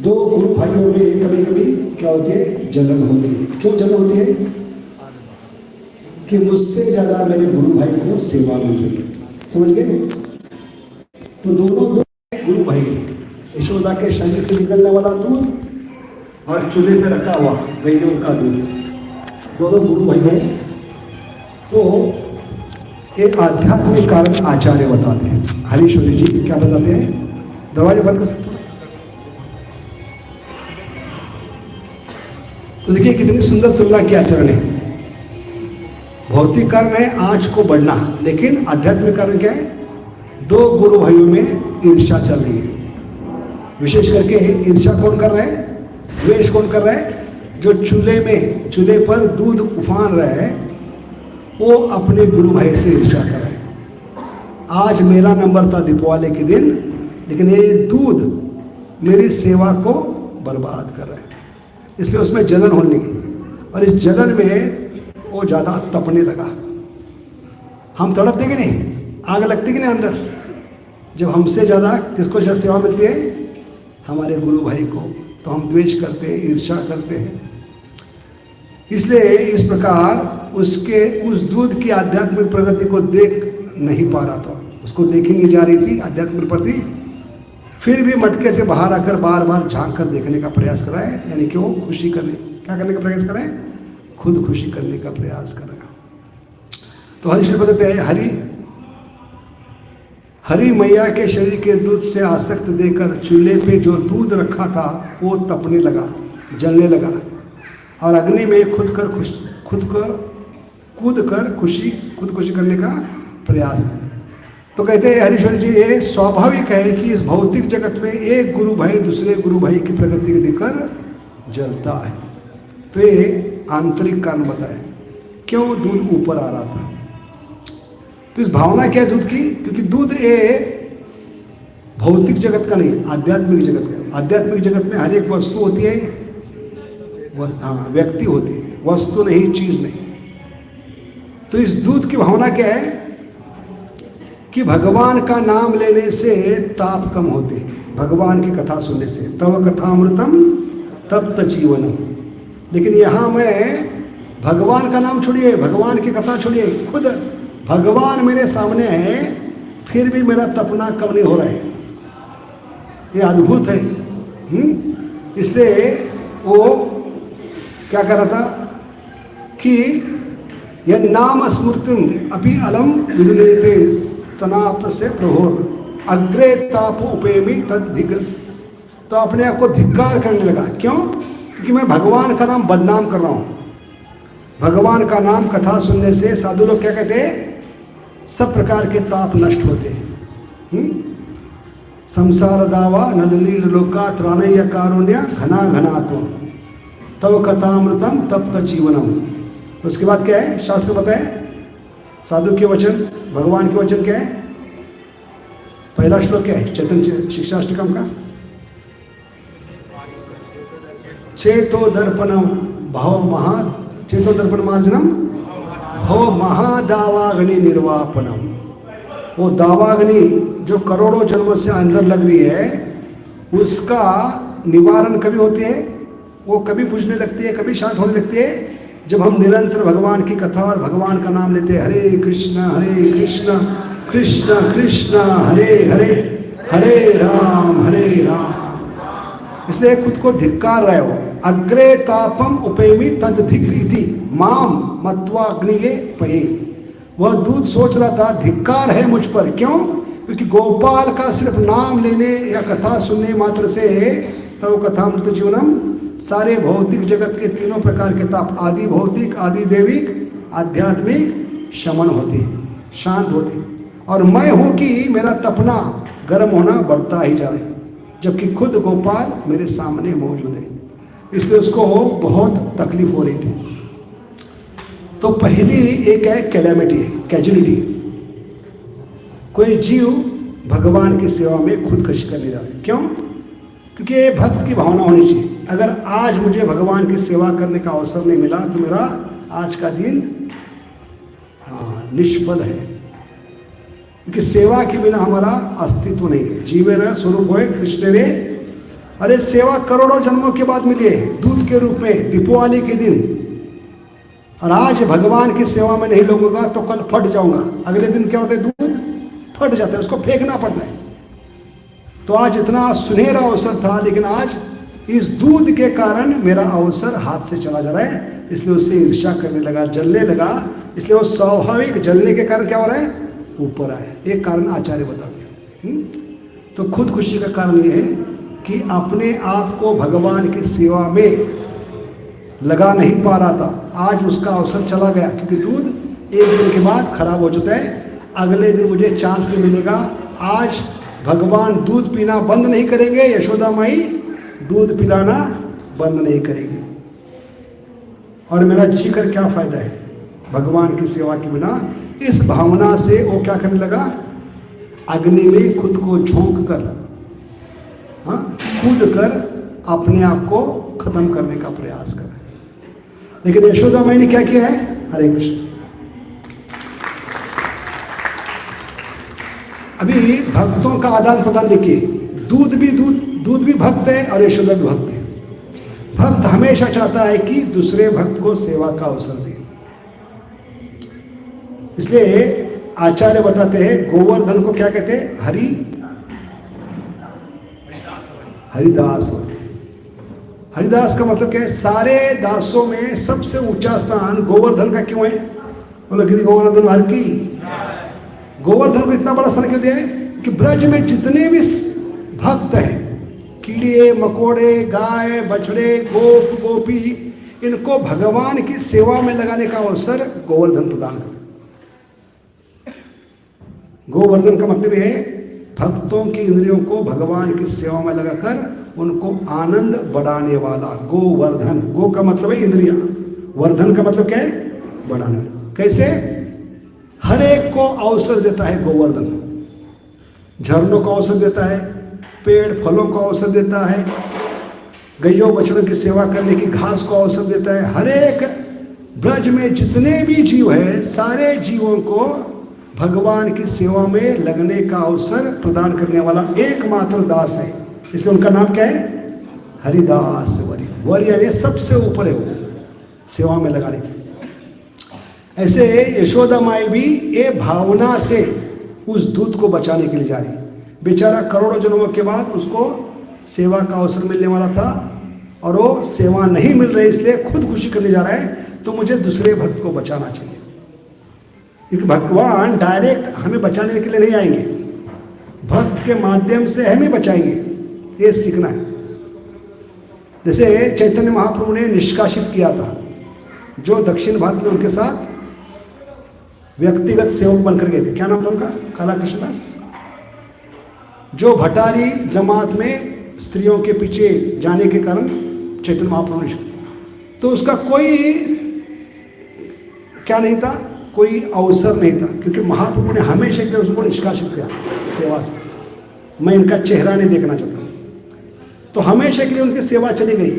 दो गुरु भाइयों में कभी कभी क्या होती है, जलन होती है। क्यों जलन होती है? कि मुझसे ज्यादा मेरे गुरु भाई को सेवा मिल रही है, समझ गए? तो दोनों दो गुरु भाई, यशोदा के शरीर से निकलने वाला दूध और चूल्हे पे रखा हुआ गैयों का दूध, दोनों गुरु भाई हैं। तो एक आध्यात्मिक कारण आचार्य बताते हैं, हरीश्वरी जी क्या बताते हैं? दरवाजे बंद कर सकते हो? तो देखिए कितनी सुंदर तुलना की आचरण है। भौतिक कारण है आंच को बढ़ना, लेकिन आध्यात्मिक कारण क्या है? दो गुरु भाइयों में ईर्ष्या चल रही है। विशेष करके ईर्ष्या कौन कर रहा है? द्वेष कौन कर रहा है? जो चूल्हे पर दूध उफान रहा है, वो अपने गुरु भाई से ईर्ष्या कर रहा है। आज मेरा नंबर था दीपावली के दिन, लेकिन ये दूध मेरी सेवा को बर्बाद कर रहा है, इसलिए उसमें जलन होने लगी। और इस जलन में वो ज़्यादा तपने लगा। हम तड़पते कि नहीं, आग लगती कि नहीं अंदर? जब हमसे ज़्यादा किसको ज़्यादा सेवा मिलती है? हमारे गुरु भाई को, तो हम द्वेष करते हैं, ईर्ष्या करते हैं। इसलिए इस प्रकार उस दूध की आध्यात्मिक प्रगति को देख नहीं पा रहा था, उसको देखी नहीं जा रही थी आध्यात्मिक प्रति। फिर भी मटके से बाहर आकर बार बार झांक कर देखने का प्रयास करा है, यानी कि वो खुशी करने, क्या करने का प्रयास करा है? खुद खुशी करने का प्रयास कर रहा है। तो हरीश्वर बताते हैं, हरि मैया के शरीर के दूध से आसक्त देकर चूल्हे पे जो दूध रखा था वो तपने लगा, जलने लगा, और अग्नि में कूद कर खुशी करने का प्रयास। तो कहते हैं हरीश्वर जी, ये स्वाभाविक है कि इस भौतिक जगत में एक गुरु भाई दूसरे गुरु भाई की प्रगति देखकर जलता है। तो ये आंतरिक कारण बताए क्यों दूध ऊपर आ रहा था। तो इस भावना क्या है दूध की? क्योंकि दूध ये भौतिक जगत का नहीं, आध्यात्मिक जगत का। आध्यात्मिक जगत में हर एक वस्तु होती है, हाँ, व्यक्ति होती है, वस्तु नहीं, चीज नहीं। तो इस दूध की भावना क्या है कि भगवान का नाम लेने से ताप कम होते हैं, भगवान की कथा सुनने से। तव कथामृतम तप्त जीवनम। लेकिन यहाँ मैं भगवान का नाम छोड़िए, भगवान की कथा छोड़िए, खुद भगवान मेरे सामने है, फिर भी मेरा तपना कम नहीं हो रहा है। ये अद्भुत है। इसलिए वो क्या कर रहा था कि यह नाम स्मृतिम अपि अलम विदुलेते तनाप से प्रभोर अग्रे ताप उपेमी तद धिक। तो अपने आप को धिक्कार करने लगा। क्यों? क्योंकि मैं भगवान का नाम बदनाम कर रहा हूँ। भगवान का नाम कथा सुनने से साधु लोग क्या कहते हैं? सब प्रकार के ताप नष्ट होते हैं। संसार दावा नदलील लोका त्राणय कारुण्य घना घनात्म तव कथामृतम तप्त जीवनम। उसके बाद क्या है? शास्त्र बताए साधु के वचन, भगवान के वचन क्या है? पहला श्लोक क्या है चैतन्य शिक्षाष्टकम का? चेतो दर्पणम चेतो दर्पण मार्जनम भव महादावाग्नि निर्वापनम। वो दावाग्नि जो करोड़ों जन्मों से अंदर लग रही है, उसका निवारण कभी होती है? वो कभी बुझने लगती है, कभी शांत होने लगती है जब हम निरंतर भगवान की कथा और भगवान का नाम लेते हैं। हरे कृष्ण कृष्ण कृष्ण हरे हरे, हरे राम। इसलिए खुद को धिक्कार रहे हो। अग्रे तापम उपेमी तद धिक्रीति माम मत्वा अग्निये पये। वह दूध सोच रहा था धिक्कार है मुझ पर। क्यों? क्योंकि गोपाल का सिर्फ नाम लेने या कथा सुनने मात्र से तव कथामृत जीवनम सारे भौतिक जगत के तीनों प्रकार के ताप, आदि भौतिक, आदि देविक, आध्यात्मिक शमन होते हैं, शांत होते हैं। और मैं हूं कि मेरा तपना गर्म होना बढ़ता ही जा रहा है, जबकि खुद गोपाल मेरे सामने मौजूद है। इसलिए उसको बहुत तकलीफ हो रही थी। तो पहली एक है कैलेमिटी, कैजुअलिटी। कोई जीव भगवान की सेवा में खुदकशी करने जा रहा है। क्यों? क्योंकि ये भक्त की भावना होनी चाहिए। अगर आज मुझे भगवान की सेवा करने का अवसर नहीं मिला तो मेरा आज का दिन निष्फल है, क्योंकि सेवा के बिना हमारा अस्तित्व नहीं है। जीवे रह स्वरूप होए कृष्ण रे अरे सेवा करोड़ों जन्मों के बाद मिली है दूध के रूप में दीपावली के दिन। और आज भगवान की सेवा में नहीं लगूंगा तो कल फट जाऊंगा। अगले दिन क्या होता है, दूध फट जाता है, उसको फेंकना पड़ता है। तो आज इतना सुनहरा अवसर था, लेकिन आज इस दूध के कारण मेरा अवसर हाथ से चला जा रहा है, इसलिए उससे ईर्ष्या करने लगा, जलने लगा। इसलिए वो स्वाभाविक जलने के कारण क्या हो रहा है, ऊपर आए। एक कारण आचार्य बता दिया। तो खुद खुशी का कारण यह है कि अपने आप को भगवान की सेवा में लगा नहीं पा रहा था, आज उसका अवसर चला गया। क्योंकि दूध एक दिन के बाद खराब हो जाता है, अगले दिन मुझे चांस नहीं मिलेगा। आज भगवान दूध पीना बंद नहीं करेंगे, यशोदा माई दूध पिलाना बंद नहीं करेंगे। और मेरा जी कर क्या फायदा है भगवान की सेवा के बिना। इस भावना से वो क्या करने लगा, अग्नि में खुद को झोंक कर, कूद कर अपने आप को खत्म करने का प्रयास कर। लेकिन यशोदा माई ने क्या किया है, हरे कृष्ण। अभी भक्तों का आदान प्रदान देखिए, दूध भी भक्त है और यशोदा भी भक्त है। भक्त हमेशा चाहता है कि दूसरे भक्त को सेवा का अवसर दे। इसलिए आचार्य बताते हैं गोवर्धन को क्या कहते हैं, हरिदास। हरिदास का मतलब क्या है, सारे दासों में सबसे ऊंचा स्थान गोवर्धन का क्यों है, बोलो गिरी गोवर्धन हर की। गोवर्धन को इतना बड़ा स्थान क्यों दिया है कि ब्रज में जितने भी भक्त हैं, कीड़े मकोड़े, गाय बछड़े, गोप गोपी, इनको भगवान की सेवा में लगाने का अवसर गोवर्धन प्रदान करता है। गोवर्धन का मतलब है भक्तों की इंद्रियों को भगवान की सेवा में लगाकर उनको आनंद बढ़ाने वाला गोवर्धन। गो का मतलब है इंद्रिया, वर्धन का मतलब क्या है, बढ़ाना। कैसे, हर एक को अवसर देता है गोवर्धन। झरनों को अवसर देता है, पेड़ फलों को अवसर देता है, गैयों बछड़ों की सेवा करने की घास को अवसर देता है। हर एक ब्रज में जितने भी जीव है, सारे जीवों को भगवान की सेवा में लगने का अवसर प्रदान करने वाला एकमात्र दास है। इसलिए उनका नाम क्या है, हरिदास वरी। वरी यानी सबसे ऊपर है वो सेवा में लगाने की। ऐसे यशोदा माई भी ये भावना से उस दूध को बचाने के लिए जा रही। बेचारा करोड़ों जन्मों के बाद उसको सेवा का अवसर मिलने वाला था और वो सेवा नहीं मिल रही, इसलिए खुद खुशी करने जा रहा है। तो मुझे दूसरे भक्त को बचाना चाहिए। एक भगवान डायरेक्ट हमें बचाने के लिए नहीं आएंगे, भक्त के माध्यम से हमें बचाएंगे, ये सीखना है। जैसे चैतन्य महाप्रभु ने निष्कासित किया था, जो दक्षिण भारत में उनके साथ व्यक्तिगत सेवक बनकर गए थे। क्या नाम था उनका, काला कृष्णदास। जो भटारी जमात में स्त्रियों के पीछे जाने के कारण चैतन्य महाप्रभु ने, तो उसका कोई क्या नहीं था, कोई अवसर नहीं था, क्योंकि महाप्रभु ने हमेशा के लिए उसको निष्कासित किया सेवा से। मैं इनका चेहरा नहीं देखना चाहता, तो हमेशा के लिए उनकी सेवा चली गई।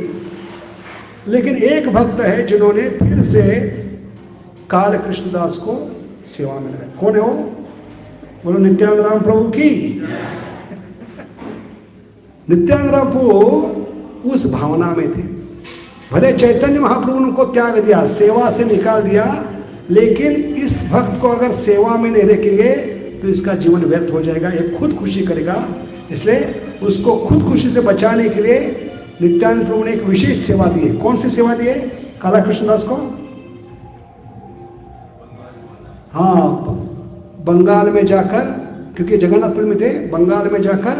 लेकिन एक भक्त है जिन्होंने फिर से काल कृष्णदास को सेवा में लगाया। कौन है वो, बोलो नित्यानंद राम प्रभु की। नित्यानंद राम प्रभु उस भावना में थे। भले चैतन्य महाप्रभु ने उनको त्याग दिया, सेवा से निकाल दिया, लेकिन इस भक्त को अगर सेवा में नहीं रखेंगे तो इसका जीवन व्यर्थ हो जाएगा, ये खुद खुशी करेगा। इसलिए उसको खुद खुशी से बचाने के लिए नित्यानंद प्रभु ने एक विशेष सेवा दी है। कौन सी सेवा दी है काला कृष्णदास को, हाँ, बंगाल में जाकर, क्योंकि जगन्नाथपुर में थे, बंगाल में जाकर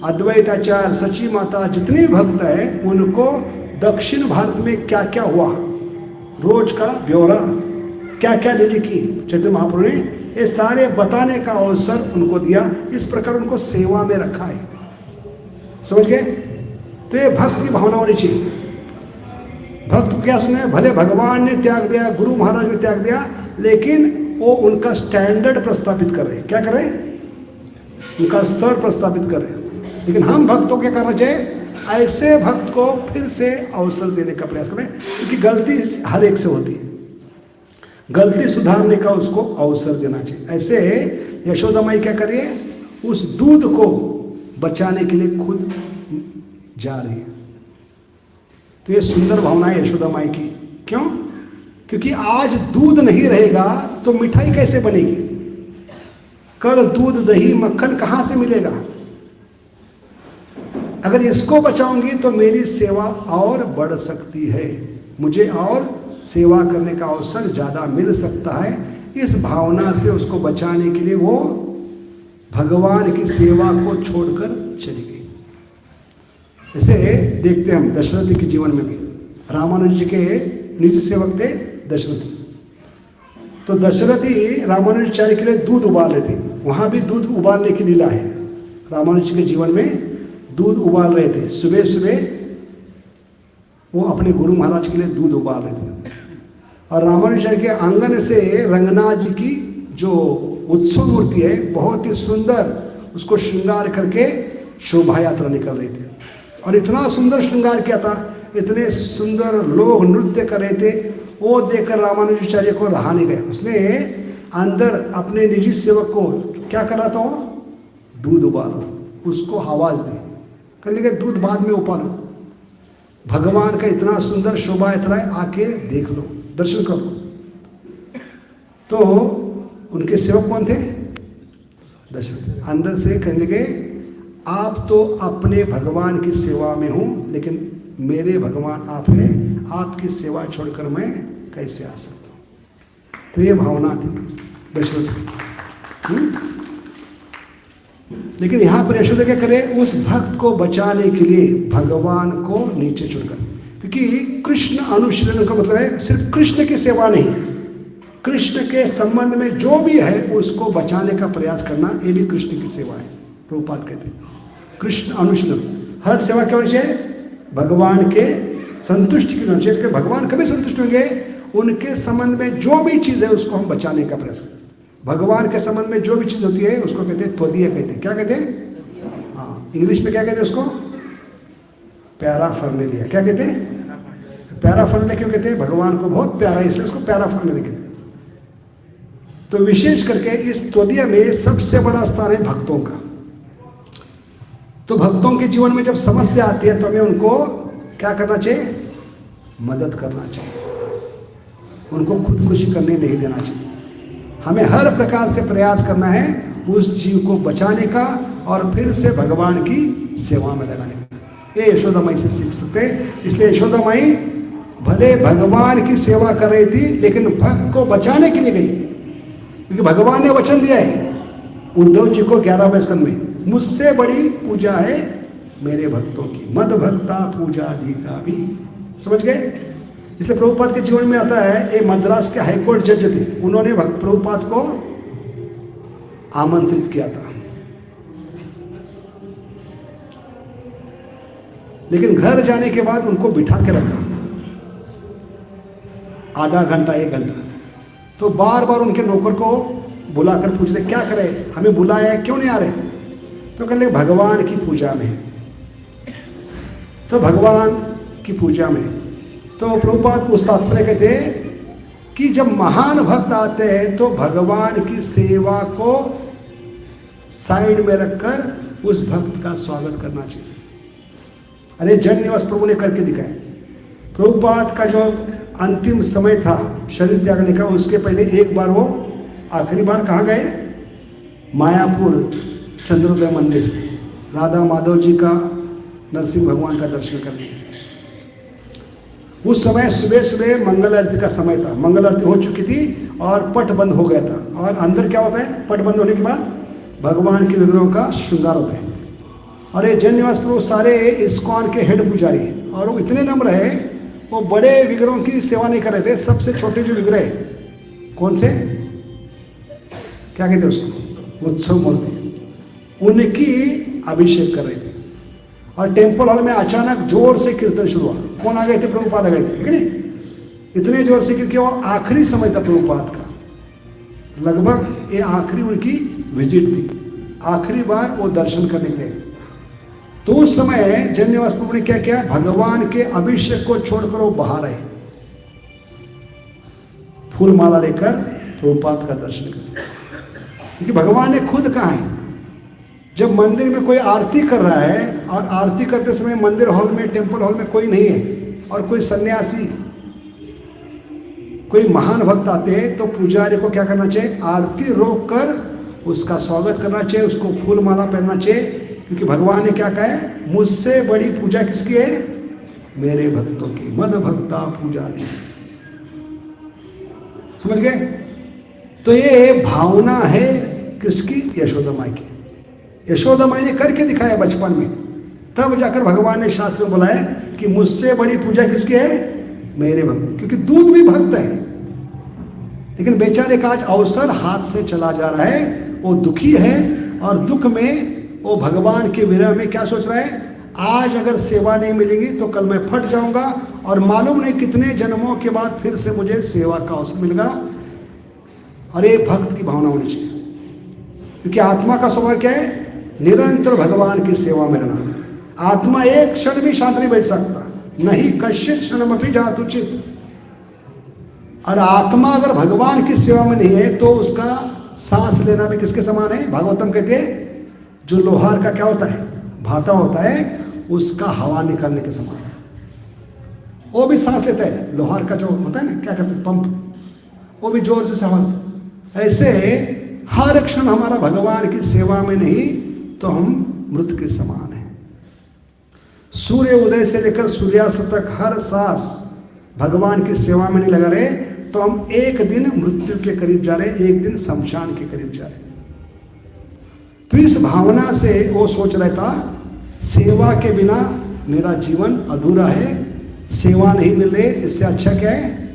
अद्वैत आचार्य, सची माता, जितने भक्त हैं उनको दक्षिण भारत में क्या क्या हुआ, रोज का ब्यौरा, क्या क्या लीला की चैतन्य महाप्रभु ने, ये सारे बताने का अवसर उनको दिया। इस प्रकार उनको सेवा में रखा है। समझ गए? तो ये भक्त की भावना होनी चाहिए। भक्त क्या सुने, भले भगवान ने त्याग दिया, गुरु महाराज ने त्याग दिया, लेकिन वो उनका स्टैंडर्ड प्रस्थापित कर रहे हैं। क्या कर रहे हैं, उनका स्तर प्रस्थापित कर रहे हैं। लेकिन हम भक्तों क्या करना चाहिए, ऐसे भक्त को फिर से अवसर देने का प्रयास करें, क्योंकि गलती हर एक से होती है, गलती सुधारने का उसको अवसर देना चाहिए। ऐसे यशोदा माई क्या करिए, उस दूध को बचाने के लिए खुद जा रही है। तो ये सुंदर भावना है यशोदा माई की। क्यों? क्योंकि आज दूध नहीं रहेगा तो मिठाई कैसे बनेगी? कल दूध दही मक्खन कहां से मिलेगा? अगर इसको बचाऊंगी तो मेरी सेवा और बढ़ सकती है, मुझे और सेवा करने का अवसर ज्यादा मिल सकता है। इस भावना से उसको बचाने के लिए वो भगवान की सेवा को छोड़कर चली गई। जैसे देखते हम दशरथ के जीवन में भी, रामानुज जी के निजी सेवक थे दशरथी। तो दशरथी रामानुजाचार्य के लिए दूध उबाल रहे थे। वहां भी दूध उबालने की लीला है। रामानुज जी के जीवन में दूध उबाल रहे थे। सुबह सुबह वो अपने गुरु महाराज के लिए दूध उबाल रहे थे। और रामानुजाचार्य के आंगन से रंगनाथ जी की जो उत्सव मूर्ति है, बहुत ही सुंदर, उसको श्रृंगार करके शोभा यात्रा निकल रही थी। और इतना सुंदर श्रृंगार किया था, इतने सुंदर लोग नृत्य कर रहे थे। वो देखकर रामानुजाचार्य को रहा नहीं गया। उसने अंदर अपने निजी सेवक को क्या कर रहा था? वो दूध उबाल रहा, उसको आवाज दी, कहने लगे दूध बाद में उबालो, भगवान का इतना सुंदर शोभा यात्रा है, आके देख लो, दर्शन करो। तो उनके सेवक कौन थे? दशरथ। अंदर से कहने लगे आप तो अपने भगवान की सेवा में हूं, लेकिन मेरे भगवान आप हैं, आपकी सेवा छोड़कर मैं कैसे आ सकता हूं? तो ये भावना थी दशरथ की। लेकिन यहां पर यशोदा क्या करे? उस भक्त को बचाने के लिए भगवान को नीचे छोड़कर, क्योंकि कृष्ण अनुशीलन का मतलब है सिर्फ कृष्ण की सेवा नहीं, कृष्ण के संबंध में जो भी है उसको बचाने का प्रयास करना, ये भी कृष्ण की सेवा है। प्रभुपाद कहते हैं कृष्ण अनुशीलन, हर सेवा क्या होनी चाहिए? भगवान के संतुष्टि की होनी चाहिए। भगवान कभी संतुष्ट होंगे? उनके संबंध में जो भी चीज है उसको हम बचाने का प्रयास करें। भगवान के संबंध में जो भी चीज होती है उसको कहते हैं त्वदीय, कहते हैं। क्या कहते हैं? हाँ, इंग्लिश में क्या कहते हैं उसको? पैराफर्नेलिया। क्या कहते हैं? पैराफर्नेलिया। क्यों कहते हैं? भगवान को बहुत प्यारा है इसलिए उसको पैराफर्नेलिया कहते हैं। तो विशेष करके इस त्वदीय में सबसे बड़ा स्थान है भक्तों का। तो भक्तों के जीवन में जब समस्या आती है तो हमें उनको क्या करना चाहिए? मदद करना चाहिए, उनको खुदकुशी करने नहीं देना चाहिए। हमें हर प्रकार से प्रयास करना है उस जीव को बचाने का और फिर से भगवान की सेवा में लगाने का। ये यशोदा माई से सीख सकते हैं। इसलिए यशोदा माई भले भगवान की सेवा कर रही थी, लेकिन भक्त को बचाने के लिए गई, क्योंकि भगवान ने वचन दिया है उद्धव जी को 11वें स्कंद में, मुझसे बड़ी पूजा है मेरे भक्तों की, मद भक्ता पूजा अधिका भी। समझ गए? इसलिए प्रभुपाद के जीवन में आता है, ये मद्रास के हाईकोर्ट जज थे, उन्होंने प्रभुपाद को आमंत्रित किया था, लेकिन घर जाने के बाद उनको बिठा के रखा आधा घंटा 1 घंटा। तो बार बार उनके नौकर को बुलाकर पूछ रहे क्या करे, हमें बुलाया है, क्यों नहीं आ रहे? तो कहने लगे भगवान की पूजा में। तो भगवान की पूजा में तो प्रभुपाद उस तात्पर्य कहते हैं कि जब महान भक्त आते हैं तो भगवान की सेवा को साइड में रखकर उस भक्त का स्वागत करना चाहिए। अरे जन्निवास प्रभु ने करके दिखाया। प्रभुपाद का जो अंतिम समय था शरीर त्यागने का, उसके पहले एक बार वो आखिरी बार कहाँ गए? मायापुर चंद्रोदय मंदिर, राधा माधव जी का, नरसिंह भगवान का दर्शन करने। उस समय सुबह सुबह मंगल आरती का समय था, मंगल आरती हो चुकी थी और पट बंद हो गया था। और अंदर क्या होता है? पट बंद होने के बाद भगवान के विग्रहों का श्रृंगार होता है। और ये जन्निवास प्रभु सारे इस्कॉन के हेड पुजारी हैं और वो इतने नम्र है, वो बड़े विग्रहों की सेवा नहीं कर रहे थे। सबसे छोटे जो विग्रह है, कौन से, क्या कहते हैं उसको, उत्सव मूर्ति, उनकी अभिषेक कर रहे थे। और टेम्पल हॉल में अचानक जोर से कीर्तन शुरू हुआ। कौन आ गए थे? प्रभुपाद आ गए थे, है नहीं? इतने जोर से, क्योंकि वो आखिरी समय था प्रभुपाद का, लगभग ये आखिरी उनकी विजिट थी, आखिरी बार वो दर्शन करने के लिए। तो उस समय जन्निवास प्रभु ने क्या किया? भगवान के अभिषेक को छोड़कर वो बाहर आए, फूल माला लेकर प्रभुपाद का दर्शन कर, क्योंकि भगवान ने खुद कहा है जब मंदिर में कोई आरती कर रहा है और आरती करते समय मंदिर हॉल में, टेम्पल हॉल में कोई नहीं है और कोई सन्यासी, कोई महान भक्त आते हैं, तो पुजारी को क्या करना चाहिए? आरती रोक कर उसका स्वागत करना चाहिए, उसको फूल माला पहनना चाहिए, क्योंकि भगवान ने क्या कहा है? मुझसे बड़ी पूजा किसकी है? मेरे भक्तों की। मद भक्ता पुजारी। समझ गए? तो ये भावना है किसकी? यशोदा माई की। यशोदा माई ने करके दिखाया बचपन में, तब जाकर भगवान ने शास्त्र में बुलाया कि मुझसे बड़ी पूजा किसकी है? मेरे भक्त। क्योंकि दूध भी भक्त है, लेकिन बेचारे का आज अवसर हाथ से चला जा रहा है, वो दुखी है, और दुख में वो भगवान के विरह में क्या सोच रहा है? आज अगर सेवा नहीं मिलेगी तो कल मैं फट जाऊंगा, और मालूम नहीं कितने जन्मों के बाद फिर से मुझे सेवा का अवसर मिलेगा। और ये भक्त की भावना होनी चाहिए, क्योंकि आत्मा का स्वभाव क्या है? निरंतर भगवान की सेवा में रहना। आत्मा एक क्षण भी शांत नहीं बैठ सकता, नहीं कश्चित क्षणमपि जातु चित्त। और आत्मा अगर भगवान की सेवा में नहीं है तो उसका सांस लेना भी किसके समान है? भागवतम कहते हैं जो लोहार का क्या होता है? भाता होता है, उसका हवा निकालने के समान है। वो भी सांस लेता है, लोहार का जो होता है ना, क्या कहते हैं, पंप, वो भी जोर से हवा। ऐसे हर क्षण हमारा भगवान की सेवा में नहीं तो हम मृत के समान है। सूर्य उदय से लेकर सूर्यास्त तक हर सांस भगवान की सेवा में नहीं लगा रहे तो हम एक दिन मृत्यु के करीब जा रहे, एक दिन शमशान के करीब जा रहे। तो इस भावना से वो सोच रहा था, सेवा के बिना मेरा जीवन अधूरा है, सेवा नहीं मिल रही, इससे अच्छा क्या है?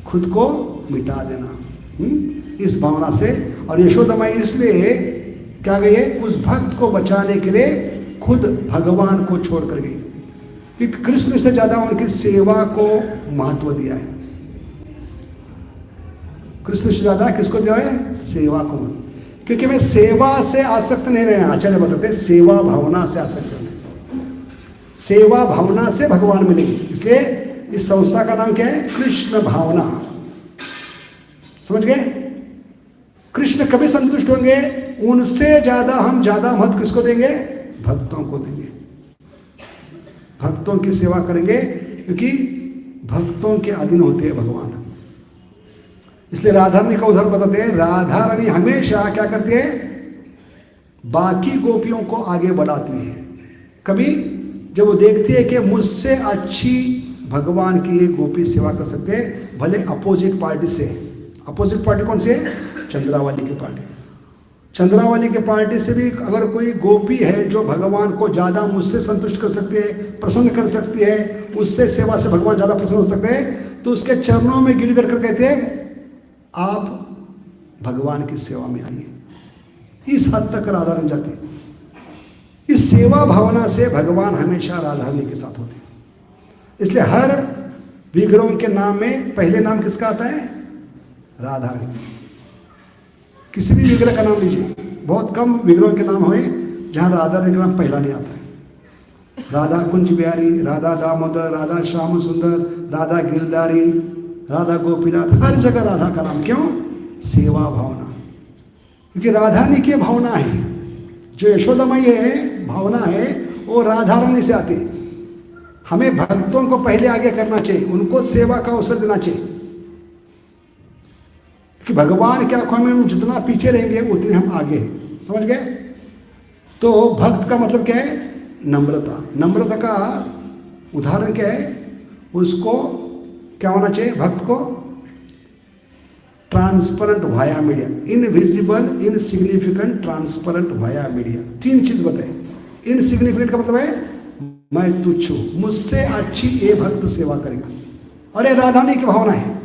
खुद को मिटा देना। इस भावना से, और यशोदा माई इसलिए क्या गई है? उस भक्त को बचाने के लिए खुद भगवान को छोड़ कर गई, क्योंकि कृष्ण से ज्यादा उनकी सेवा को महत्व दिया है। कृष्ण से ज्यादा किसको दिया है? सेवा को। क्योंकि मैं सेवा से आसक्त नहीं रहना। आचार्य बताते सेवा भावना से आसक्त रहना, सेवा भावना से भगवान मिलेगी। इसलिए इस संस्था का नाम क्या है? कृष्ण भावना। समझ गए? कृष्ण कभी संतुष्ट होंगे? उनसे ज्यादा हम ज्यादा महत्व किसको देंगे? भक्तों को देंगे, भक्तों की सेवा करेंगे, क्योंकि भक्तों के अधीन होते हैं भगवान। इसलिए राधारानी का उदाहरण बताते हैं। राधारानी हमेशा क्या करती है? बाकी गोपियों को आगे बढ़ाती है। कभी जब वो देखती है कि मुझसे अच्छी भगवान की ये गोपी सेवा कर सकते हैं, भले अपोजिट पार्टी से। अपोजिट पार्टी कौन सी है? चंद्रावली की पार्टी। चंद्रावली के पार्टी से भी अगर कोई गोपी है जो भगवान को ज़्यादा मुझसे संतुष्ट कर सकती है, प्रसन्न कर सकती है, उससे सेवा से भगवान ज़्यादा प्रसन्न हो सकते हैं, तो उसके चरणों में गिर कर कहते हैं आप भगवान की सेवा में आइए। इस हद तक राधारानी जाती है। इस सेवा भावना से भगवान हमेशा राधारानी के साथ होते हैं। इसलिए हर विग्रहों के नाम में पहले नाम किसका आता है? राधारानी। किसी भी विग्रह का नाम लीजिए, बहुत कम विग्रहों के नाम हुए जहाँ राधारानी का नाम पहला नहीं आता है। राधा कुंज बिहारी, राधा दामोदर, राधा श्याम सुंदर, राधा गिरधारी, राधा गोपीनाथ, हर जगह राधा का नाम। क्यों? सेवा भावना। क्योंकि राधारानी की भावना है, जो यशोदा माई है भावना है, वो राधारानी से आती है। हमें भक्तों को पहले आगे करना चाहिए, उनको सेवा का अवसर देना चाहिए, कि भगवान के आंखों में हम जितना पीछे रहेंगे उतने हम आगे हैं। समझ गए? तो भक्त का मतलब क्या है? नम्रता। नम्रता का उदाहरण क्या है? उसको क्या होना चाहिए? भक्त को transparent via media, invisible, insignificant, transparent via media. तीन चीज बताए। इनसिग्निफिकेंट का मतलब है मैं तुच्छ हूं, मुझसे अच्छी ये भक्त सेवा करेगा। और ये राधारानी की भावना है।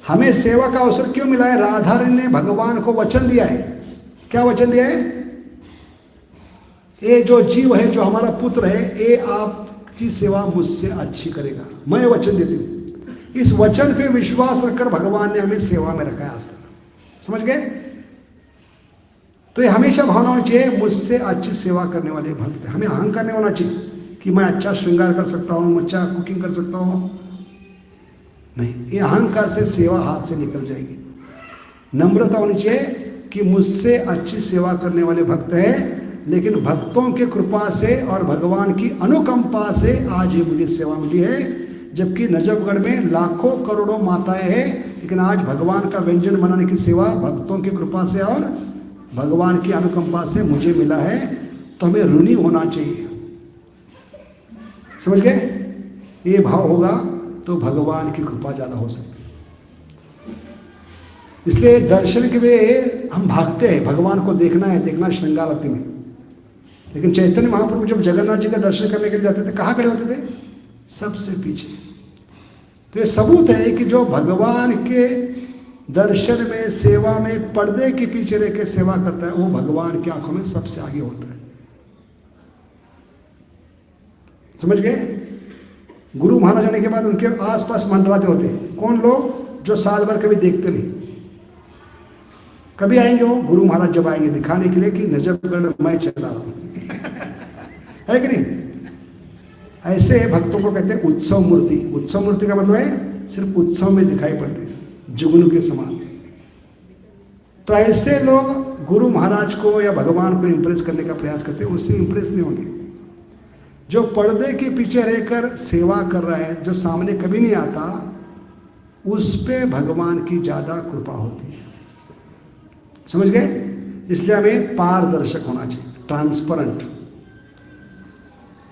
हमें सेवा का अवसर क्यों मिला है? राधारानी ने भगवान को वचन दिया है। क्या वचन दिया है? ये जो जीव है, जो हमारा पुत्र है, ये आपकी सेवा मुझसे अच्छी करेगा, मैं वचन देती हूँ। इस वचन पे विश्वास रखकर भगवान ने हमें सेवा में रखा है आज तक। समझ गए? तो ये हमेशा भावना होनी चाहिए, मुझसे अच्छी सेवा करने वाले भक्त। हमें अहंकार नहीं होना चाहिए कि मैं अच्छा श्रृंगार कर सकता हूँ, अच्छा कुकिंग कर सकता हूँ। नहीं, ये अहंकार से सेवा हाथ से निकल जाएगी। नम्रता होनी चाहिए, कि मुझसे अच्छी सेवा करने वाले भक्त हैं, लेकिन भक्तों के कृपा से और भगवान की अनुकंपा से आज ये मुझे सेवा मिली है। जबकि नजफगढ़ में लाखों करोड़ों माताएं हैं, लेकिन आज भगवान का व्यंजन बनाने की सेवा भक्तों की कृपा से और भगवान की अनुकंपा से मुझे मिला है। तो हमें ऋणी होना चाहिए। समझ गए? ये भाव होगा तो भगवान की कृपा ज़्यादा हो सकती है। इसलिए दर्शन के लिए हम भागते हैं, भगवान को देखना है, देखना श्रृंगार आरती में। लेकिन चैतन्य महाप्रभु जब जगन्नाथ जी का दर्शन करने के लिए जाते थे, कहाँ खड़े होते थे? सबसे पीछे। तो ये सबूत है कि जो भगवान के दर्शन में, सेवा में पर्दे के पीछे रह के सेवा करता है, वो भगवान की आंखों में सबसे आगे होता है। समझ गए? गुरु महाराज जाने के बाद उनके आसपास मंडराते होते हैं कौन लोग? जो साल भर कभी देखते नहीं। कभी आएंगे वो गुरु महाराज, जब आएंगे दिखाने के लिए कि नजफगढ़ मैं चला रहा हूं है कि नहीं? ऐसे भक्तों को कहते हैं उत्सव मूर्ति। उत्सव मूर्ति का मतलब है सिर्फ उत्सव में दिखाई पड़ते हैं, जुगनू के समान। तो ऐसे लोग गुरु महाराज को या भगवान को इंप्रेस करने का प्रयास करते हैं, उससे इंप्रेस नहीं होंगे। जो पर्दे के पीछे रहकर सेवा कर रहा है, जो सामने कभी नहीं आता, उस पे भगवान की ज्यादा कृपा होती है। समझ गए? इसलिए हमें पारदर्शक होना चाहिए, ट्रांसपेरेंट।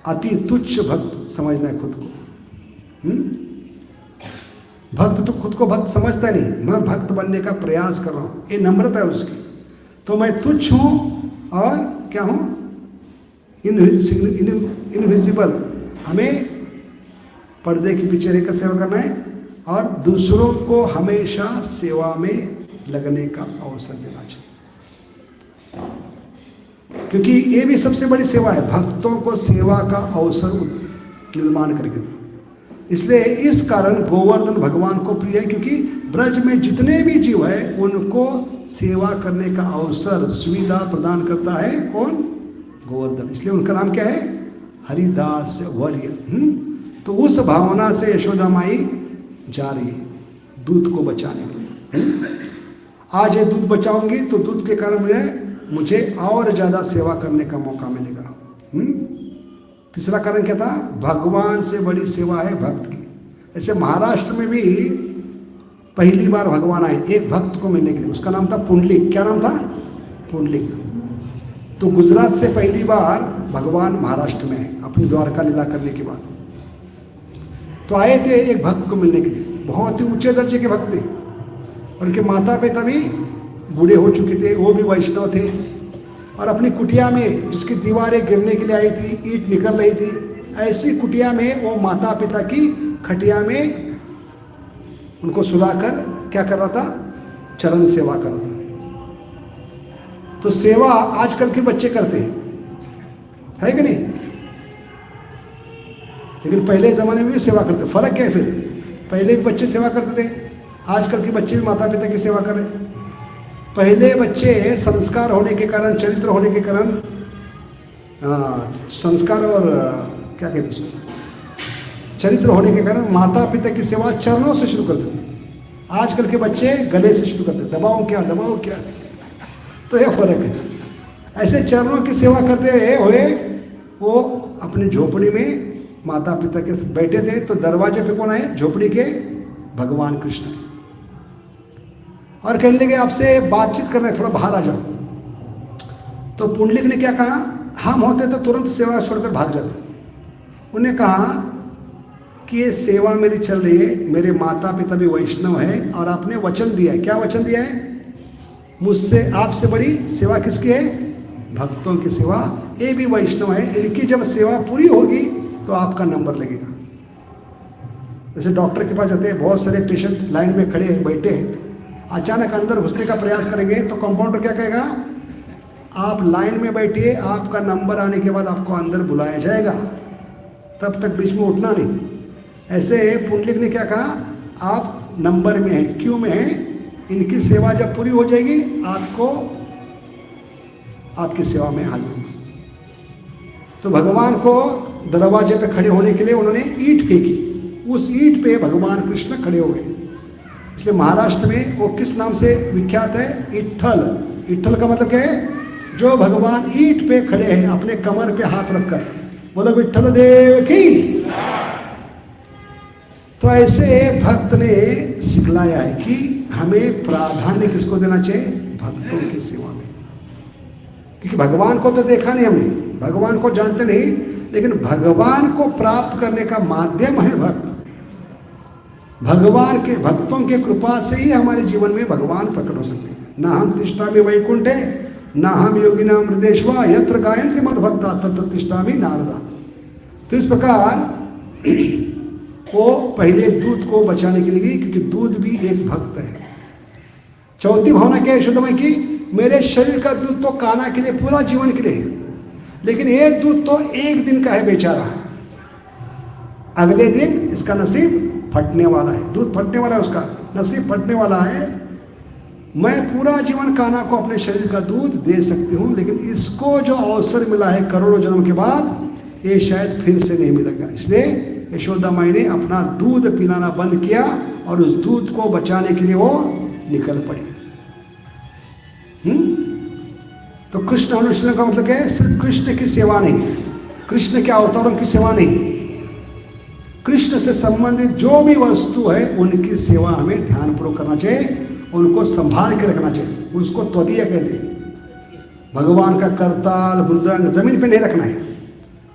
अति तुच्छ भक्त समझना है खुद को। भक्त तो खुद को भक्त समझता नहीं, मैं भक्त बनने का प्रयास कर रहा हूं, ये नम्रता है उसकी। तो मैं तुच्छ हूं और क्या हूं? इनविजिबल। हमें पर्दे के पीछे रहकर सेवा करना है और दूसरों को हमेशा सेवा में लगने का अवसर देना चाहिए, क्योंकि ये भी सबसे बड़ी सेवा है, भक्तों को सेवा का अवसर निर्माण करके। इसलिए इस कारण गोवर्धन भगवान को प्रिय है, क्योंकि ब्रज में जितने भी जीव है उनको सेवा करने का अवसर, सुविधा प्रदान करता है कौन? गोवर्धन। इसलिए उनका नाम क्या है? हरिदास वर्य। तो उस भावना से यशोदा माई जा रही है दूध को बचाने के लिए। आज ये दूध बचाऊंगी तो दूध के कारण मुझे और ज्यादा सेवा करने का मौका मिलेगा। तीसरा कारण क्या था? भगवान से बड़ी सेवा है भक्त की। ऐसे महाराष्ट्र में भी पहली बार भगवान आए एक भक्त को मिलने के लिए, उसका नाम था पुंडलिक। क्या नाम था? पुंडलिक। तो गुजरात से पहली बार भगवान महाराष्ट्र में है अपनी द्वारका लीला करने के बाद। तो आए थे एक भक्त को मिलने के लिए, बहुत ही ऊंचे दर्जे के भक्त थे। उनके माता पिता भी बूढ़े हो चुके थे, वो भी वैष्णव थे, और अपनी कुटिया में जिसकी दीवारें गिरने के लिए आई थी, ईंट निकल रही थी, ऐसी कुटिया में वो माता पिता की खटिया में उनको सुलाकर क्या कर रहा था? चरण सेवा कर रहा था। तो सेवा आजकल के बच्चे करते हैं, है कि नहीं? लेकिन पहले जमाने में भी सेवा करते। फर्क क्या है फिर? पहले भी बच्चे सेवा करते थे, आजकल के बच्चे भी माता पिता की सेवा कर रहे हैं। पहले बच्चे संस्कार होने के कारण, चरित्र होने के कारण, संस्कार और क्या कहते हैं, चरित्र होने के कारण माता पिता की सेवा चरणों से शुरू करते थे। आजकल के बच्चे गले से शुरू करते, दबाओ क्या, दबाओ क्या। तो यह फर्क है। ऐसे चरणों की सेवा करते हुए वो अपनी झोपड़ी में माता पिता के साथ बैठे थे। तो दरवाजे पे कौन आए? झोपड़ी के भगवान कृष्ण, और कहने लगे आपसे बातचीत करना है, थोड़ा बाहर आ जाओ। तो पुंडलिक ने क्या कहा? हम होते तो तुरंत सेवा छोड़कर भाग जाते। उन्हें कहा कि ये सेवा मेरी चल रही है, मेरे माता पिता भी वैष्णव हैं, और आपने वचन दिया है। क्या वचन दिया है? मुझसे आपसे बड़ी सेवा किसकी है? भक्तों की सेवा। ये भी वैष्णव है, इनकी जब सेवा पूरी होगी तो आपका नंबर लगेगा। जैसे डॉक्टर के पास जाते हैं, बहुत सारे पेशेंट लाइन में खड़े बैठे हैं, अचानक अंदर घुसने का प्रयास करेंगे तो कंपाउंडर क्या कहेगा? आप लाइन में बैठिए, आपका नंबर आने के बाद आपको अंदर बुलाया जाएगा, तब तक बीच में उठना नहीं। ऐसे पुंडलिक ने क्या कहा? आप नंबर में हैं, क्यों में हैं? इनकी सेवा जब पूरी हो जाएगी आपको आपकी सेवा में हाजिर होगा। तो भगवान को दरवाजे पे खड़े होने के लिए उन्होंने ईंट फेंकी, उस ईंट पे भगवान कृष्ण खड़े हो गए। इसलिए महाराष्ट्र में वो किस नाम से विख्यात है? इट्ठल। विट्ठल का मतलब क्या है? जो भगवान ईंट पे खड़े हैं अपने कमर पे हाथ रखकर, बोलो विट्ठल देव की। तो ऐसे भक्त ने सिखलाया है कि हमें प्राधान्य किसको देना चाहिए? भक्तों की सेवा में। क्योंकि भगवान को तो देखा नहीं हमने, भगवान को जानते नहीं, लेकिन भगवान को प्राप्त करने का माध्यम है भक्त। भगवान के भक्तों के कृपा से ही हमारे जीवन में भगवान प्रकट हो सकते हैं। ना हम तिष्ठामि वैकुंठे ना हम योगिना मृतेश्वा यत्र गायन्ति मद भक्ता तत्र तिष्ठामि नारदा। तो इस प्रकार वो पहले दूध को बचाने के लिए गई, क्योंकि दूध भी एक भक्त है। चौथी भावना क्या है यशोदा की? मेरे शरीर का दूध तो काना के लिए, पूरा जीवन के लिए, लेकिन ये दूध तो एक दिन का है बेचारा, अगले दिन इसका नसीब फटने वाला है, दूध फटने वाला है, उसका नसीब फटने वाला है। मैं पूरा जीवन काना को अपने शरीर का दूध दे सकती हूँ, लेकिन इसको जो अवसर मिला है करोड़ों जन्म के बाद, ये शायद फिर से नहीं मिलेगा। इसलिए यशोदा माई ने अपना दूध पिलाना बंद किया और उस दूध को बचाने के लिए वो निकल पड़ी। तो कृष्ण अनुष्ठान का मतलब क्या है? सिर्फ कृष्ण की सेवा नहीं, कृष्ण के अवतारों की सेवा नहीं, कृष्ण से संबंधित जो भी वस्तु है उनकी सेवा हमें ध्यानपूर्वक करना चाहिए, उनको संभाल के रखना चाहिए। उसको त्वदीय कहते हैं। भगवान का करताल मृदंग जमीन पे नहीं रखना है।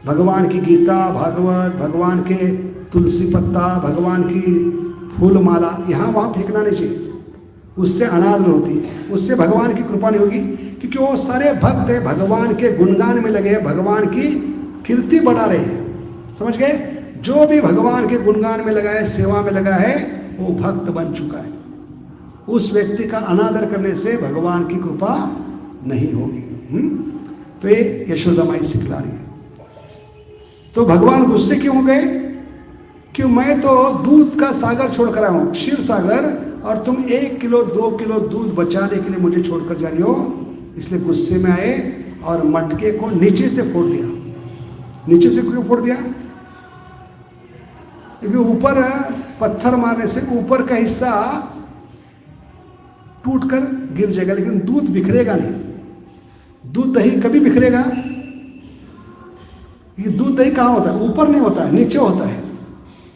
भगवान की गीता भागवत, भगवान के तुलसी पत्ता, भगवान की फूल माला यहाँ वहाँ फेंकना नहीं चाहिए, उससे अनादर होती है, उससे भगवान की कृपा नहीं होगी। क्योंकि वो सारे भक्त है भगवान के गुणगान में लगे हैं, भगवान की कीर्ति बढ़ा रहे हैं। समझ गए? जो भी भगवान के गुणगान में लगा है, सेवा में लगा है, वो भक्त बन चुका है। उस व्यक्ति का अनादर करने से भगवान की कृपा नहीं होगी। तो ये यशोदा माई सिखला रही है। तो भगवान गुस्से क्यों हो गए? कि मैं तो दूध का सागर छोड़कर आया हूं, क्षीर सागर, और तुम 1 किलो 2 किलो दूध बचाने के लिए मुझे छोड़कर जा रही हो। इसलिए गुस्से में आए और मटके को नीचे से फोड़ दिया। नीचे से क्यों फोड़ दिया? क्योंकि ऊपर पत्थर मारने से ऊपर का हिस्सा टूटकर गिर जाएगा, लेकिन दूध बिखरेगा नहीं। दूध दही कभी बिखरेगा? ये दूध दही कहाँ होता है? ऊपर नहीं होता है, नीचे होता है।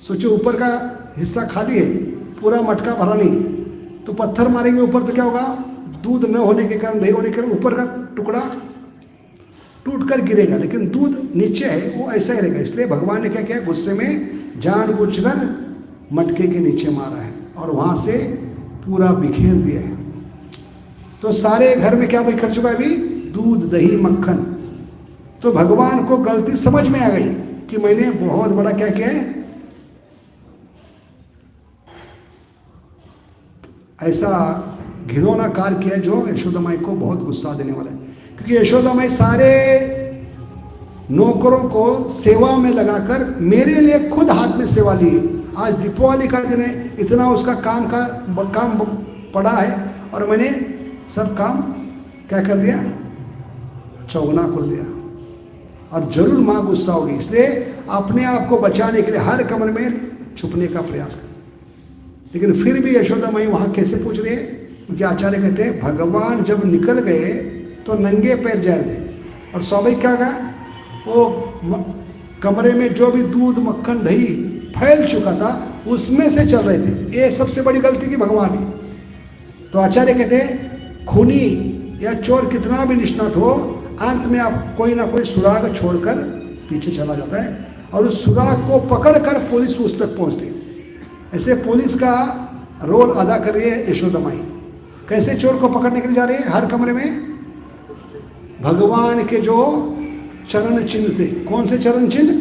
सोचो ऊपर का हिस्सा खाली है, पूरा मटका भरा नहीं, तो पत्थर मारेंगे ऊपर तो क्या होगा? दूध न होने के कारण, दही होने के कारण ऊपर का टुकड़ा टूटकर गिरेगा, लेकिन दूध नीचे है वो ऐसा ही रहेगा। इसलिए भगवान ने क्या किया? गुस्से में जानबूझकर मटके के नीचे मारा है और वहां से पूरा बिखेर दिया है। तो सारे घर में क्या बिखर चुका है अभी? दूध दही मक्खन। तो भगवान को गलती समझ में आ गई कि मैंने बहुत बड़ा क्या किया है, ऐसा घिनौना कार्य किया जो यशोदा माई को बहुत गुस्सा देने वाला है। क्योंकि यशोदा माई सारे नौकरों को सेवा में लगाकर मेरे लिए खुद हाथ में सेवा ली। आज दीपावली का दिन है, इतना उसका काम पड़ा है और मैंने सब काम क्या कर दिया? चौगुना कर दिया। और जरूर माँ गुस्सा होगी, इसलिए अपने आप को बचाने के लिए हर कमरे में छुपने का प्रयास कर। लेकिन फिर भी यशोदा माई वहाँ कैसे पूछ रही है? क्योंकि आचार्य कहते हैं भगवान जब निकल गए तो नंगे पैर जा रहे थे, और स्वाभाविक क्या होगा? वो कमरे में जो भी दूध मक्खन दही फैल चुका था उसमें से चल रहे थे। ये सबसे बड़ी गलती की भगवान की। तो आचार्य कहते हैं खूनी या चोर कितना भी निष्णात हो, अंत में आप कोई ना कोई सुराग छोड़कर पीछे चला जाता है, और उस सुराग को पकड़कर पुलिस उस तक पहुंचती है। ऐसे पुलिस का रोल अदा कर रही है यशोदा माई। कैसे चोर को पकड़ने के लिए जा रही है? हर कमरे में भगवान के जो चरण चिन्ह थे। कौन से चरण चिन्ह?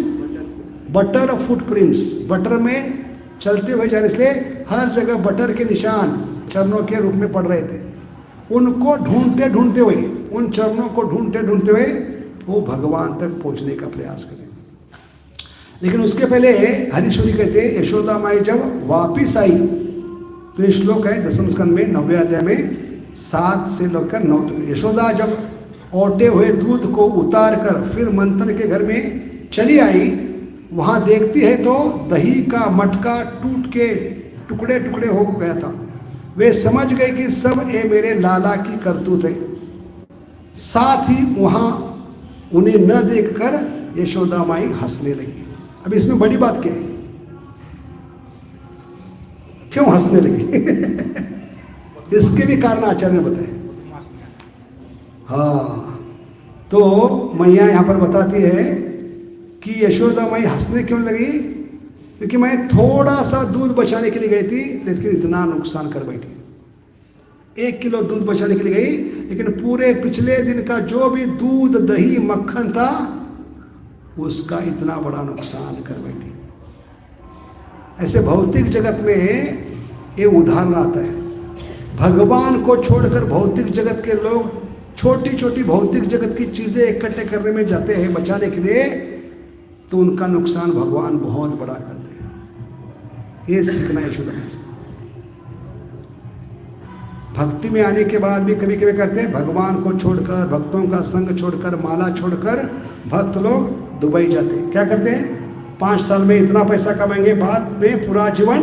बटर फुटप्रिंट्स, बटर में चलते हुए जा रहे, इसलिए हर जगह बटर के निशान चरणों के रूप में पड़ रहे थे। उनको ढूंढते ढूंढते हुए, उन चरणों को ढूंढते ढूंढते हुए वो भगवान तक पहुंचने का प्रयास करें। लेकिन उसके पहले हरीश्वरी कहते यशोदा माई जब वापिस आई, तो ये श्लोक है 10वें स्कंद में 9वें अध्याय में 7 से लेकर 9 तक। यशोदा जब औटे हुए दूध को उतार कर फिर मंथन के घर में चली आई, वहां देखती है तो दही का मटका टूट के टुकड़े टुकड़े हो गया था। वे समझ गए कि सब ये मेरे लाला की करतूत है। साथ ही वहां उन्हें न देखकर यशोदा माई हंसने लगी। अब इसमें बड़ी बात क्या है, क्यों हंसने लगी? इसके भी कारण आचार्य ने बताए। हाँ, तो मैया यहां पर बताती है कि यशोदा माई हंसने क्यों लगी, क्योंकि मैं थोड़ा सा दूध बचाने के लिए गई थी, लेकिन इतना नुकसान कर बैठी। 1 किलो दूध बचाने के लिए गई, लेकिन पूरे पिछले दिन का जो भी दूध दही मक्खन था उसका इतना बड़ा नुकसान कर बैठी। ऐसे भौतिक जगत में ये उदाहरण आता है। भगवान को छोड़कर भौतिक जगत के लोग छोटी छोटी भौतिक जगत की चीजें इकट्ठे करने में जाते हैं बचाने के लिए, तो उनका नुकसान भगवान बहुत बड़ा करते हैं। ये सीखना है यशोदा से। भक्ति में आने के बाद भी कभी कभी करते हैं, भगवान को छोड़कर, भक्तों का संग छोड़कर, माला छोड़कर भक्त लोग दुबई जाते हैं। क्या करते हैं, 5 साल में इतना पैसा कमाएंगे, बाद में पूरा जीवन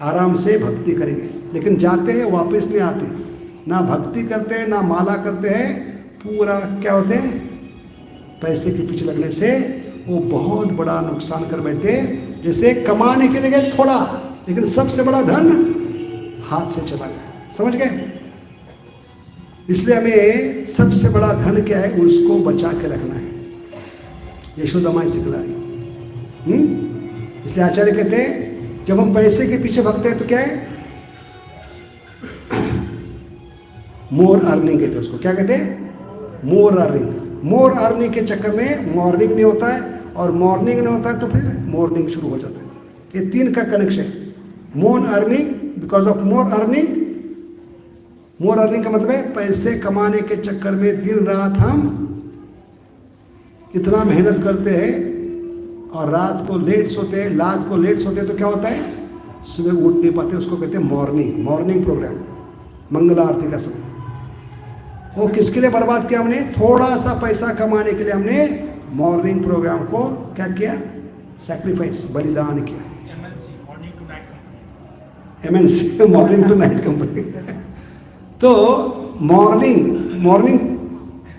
आराम से भक्ति करेंगे, लेकिन जाते हैं वापस नहीं आते, ना भक्ति करते हैं ना माला करते हैं। पूरा क्या होते हैं, पैसे के पीछे लगने से वो बहुत बड़ा नुकसान कर बैठते हैं। जैसे कमाने के लिए गए थोड़ा, लेकिन सबसे बड़ा धन हाथ से चला गया। समझ गए? इसलिए हमें सबसे बड़ा धन क्या है, उसको बचा के रखना है। यशोदा माई सिखला रही। इसलिए आचार्य कहते हैं जब हम पैसे के पीछे भागते हैं तो क्या है, मोर अर्निंग कहते हैं उसको। क्या कहते हैं, मोर अर्निंग। मोर अर्निंग के चक्कर में मॉर्निंग नहीं होता है, और मॉर्निंग नहीं होता है तो फिर मॉर्निंग शुरू हो जाता है। ये 3 का connection. More earning, because of more earning. More earning का मतलब है पैसे कमाने के चक्कर में दिन रात हम इतना मेहनत करते हैं और रात को लेट सोते हैं, रात को लेट सोते हैं, तो क्या होता है, सुबह उठ नहीं पाते। उसको कहते हैं मॉर्निंग। मॉर्निंग प्रोग्राम, मंगल आरती का समय। वो किसके लिए बर्बाद किया हमने, थोड़ा सा पैसा कमाने के लिए हमने मॉर्निंग प्रोग्राम को क्या किया, सैक्रिफाइस, बलिदान किया। MNC, morning to night company. तो मॉर्निंग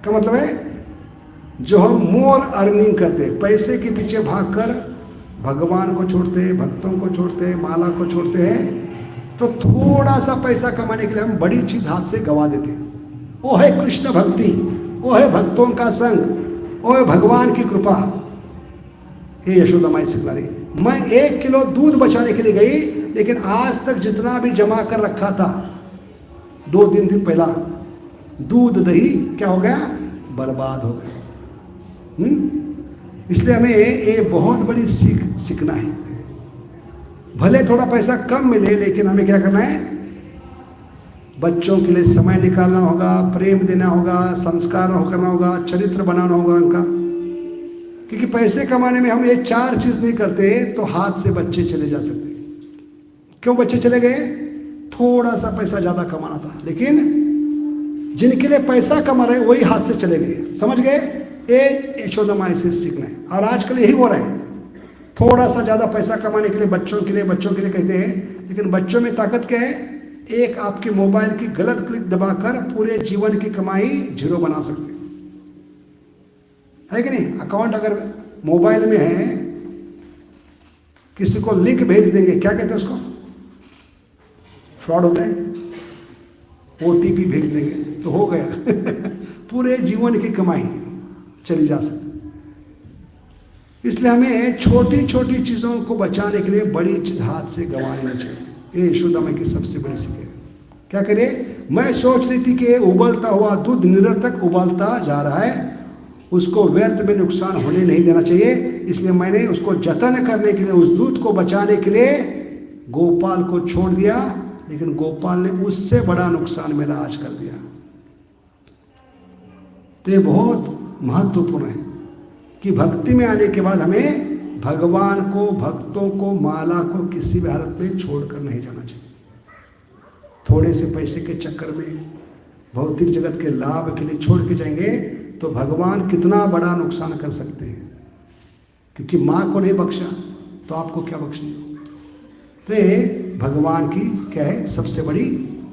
का मतलब है जो हम मोर अर्निंग करते, पैसे के पीछे भागकर भगवान को छोड़ते हैं, भक्तों को छोड़ते हैं, माला को छोड़ते हैं, तो थोड़ा सा पैसा कमाने के लिए हम बड़ी चीज हाथ से गवा देते हैं। वो है कृष्ण भक्ति, वो है भक्तों का संग, वो है भगवान की कृपा। ये यशोदा माई सिखला रही। मैं 1 किलो दूध बचाने के लिए गई, लेकिन आज तक जितना भी जमा कर रखा था 2-3 दिन पहला, दूध दही क्या हो गया, बर्बाद हो गया। इसलिए हमें ये बहुत बड़ी सीखना है। भले थोड़ा पैसा कम मिले, लेकिन हमें क्या करना है, बच्चों के लिए समय निकालना होगा, प्रेम देना होगा, संस्कार करना होगा, चरित्र बनाना होगा उनका। क्योंकि पैसे कमाने में हम ये 4 चीज नहीं करते तो हाथ से बच्चे चले जा सकते। क्यों बच्चे चले गए, थोड़ा सा पैसा ज्यादा कमाना था, लेकिन जिनके लिए पैसा कमा रहे वही हाथ से चले गए। समझ गए? ये यशोदा माई से सीखना है। और आजकल यही हो रहा है, थोड़ा सा ज्यादा पैसा कमाने के लिए बच्चों के लिए कहते हैं, लेकिन बच्चों में ताकत क्या है, एक आपके मोबाइल की गलत क्लिक दबाकर पूरे जीवन की कमाई 0 बना सकते है कि नहीं। अकाउंट अगर मोबाइल में है, किसी को लिंक भेज देंगे, क्या कहते हैं उसको, फ्रॉड होता है, OTP भेज देंगे तो हो गया पूरे जीवन की कमाई चली जा सकती। इसलिए हमें छोटी छोटी चीजों को बचाने के लिए बड़ी चीज हाथ से गंवा लेनी चाहिए। ये यशोदा माई की सबसे बड़ी सीख है। क्या करे, मैं सोच रही थी कि उबलता हुआ दूध निरंतर उबलता जा रहा है, उसको व्यर्थ में नुकसान होने नहीं देना चाहिए। इसलिए मैंने उसको जतन करने के लिए, उस दूध को बचाने के लिए गोपाल को छोड़ दिया, लेकिन गोपाल ने उससे बड़ा नुकसान मेरा आज कर दिया। तो ये बहुत महत्वपूर्ण है कि भक्ति में आने के बाद हमें भगवान को, भक्तों को, माला को किसी भी हालत में छोड़कर नहीं जाना चाहिए। थोड़े से पैसे के चक्कर में, भौतिक जगत के लाभ के लिए छोड़ के जाएंगे तो भगवान कितना बड़ा नुकसान कर सकते हैं। क्योंकि माँ को नहीं बख्शा तो आपको क्या बख्शेंगे। तो ये भगवान की क्या है, सबसे बड़ी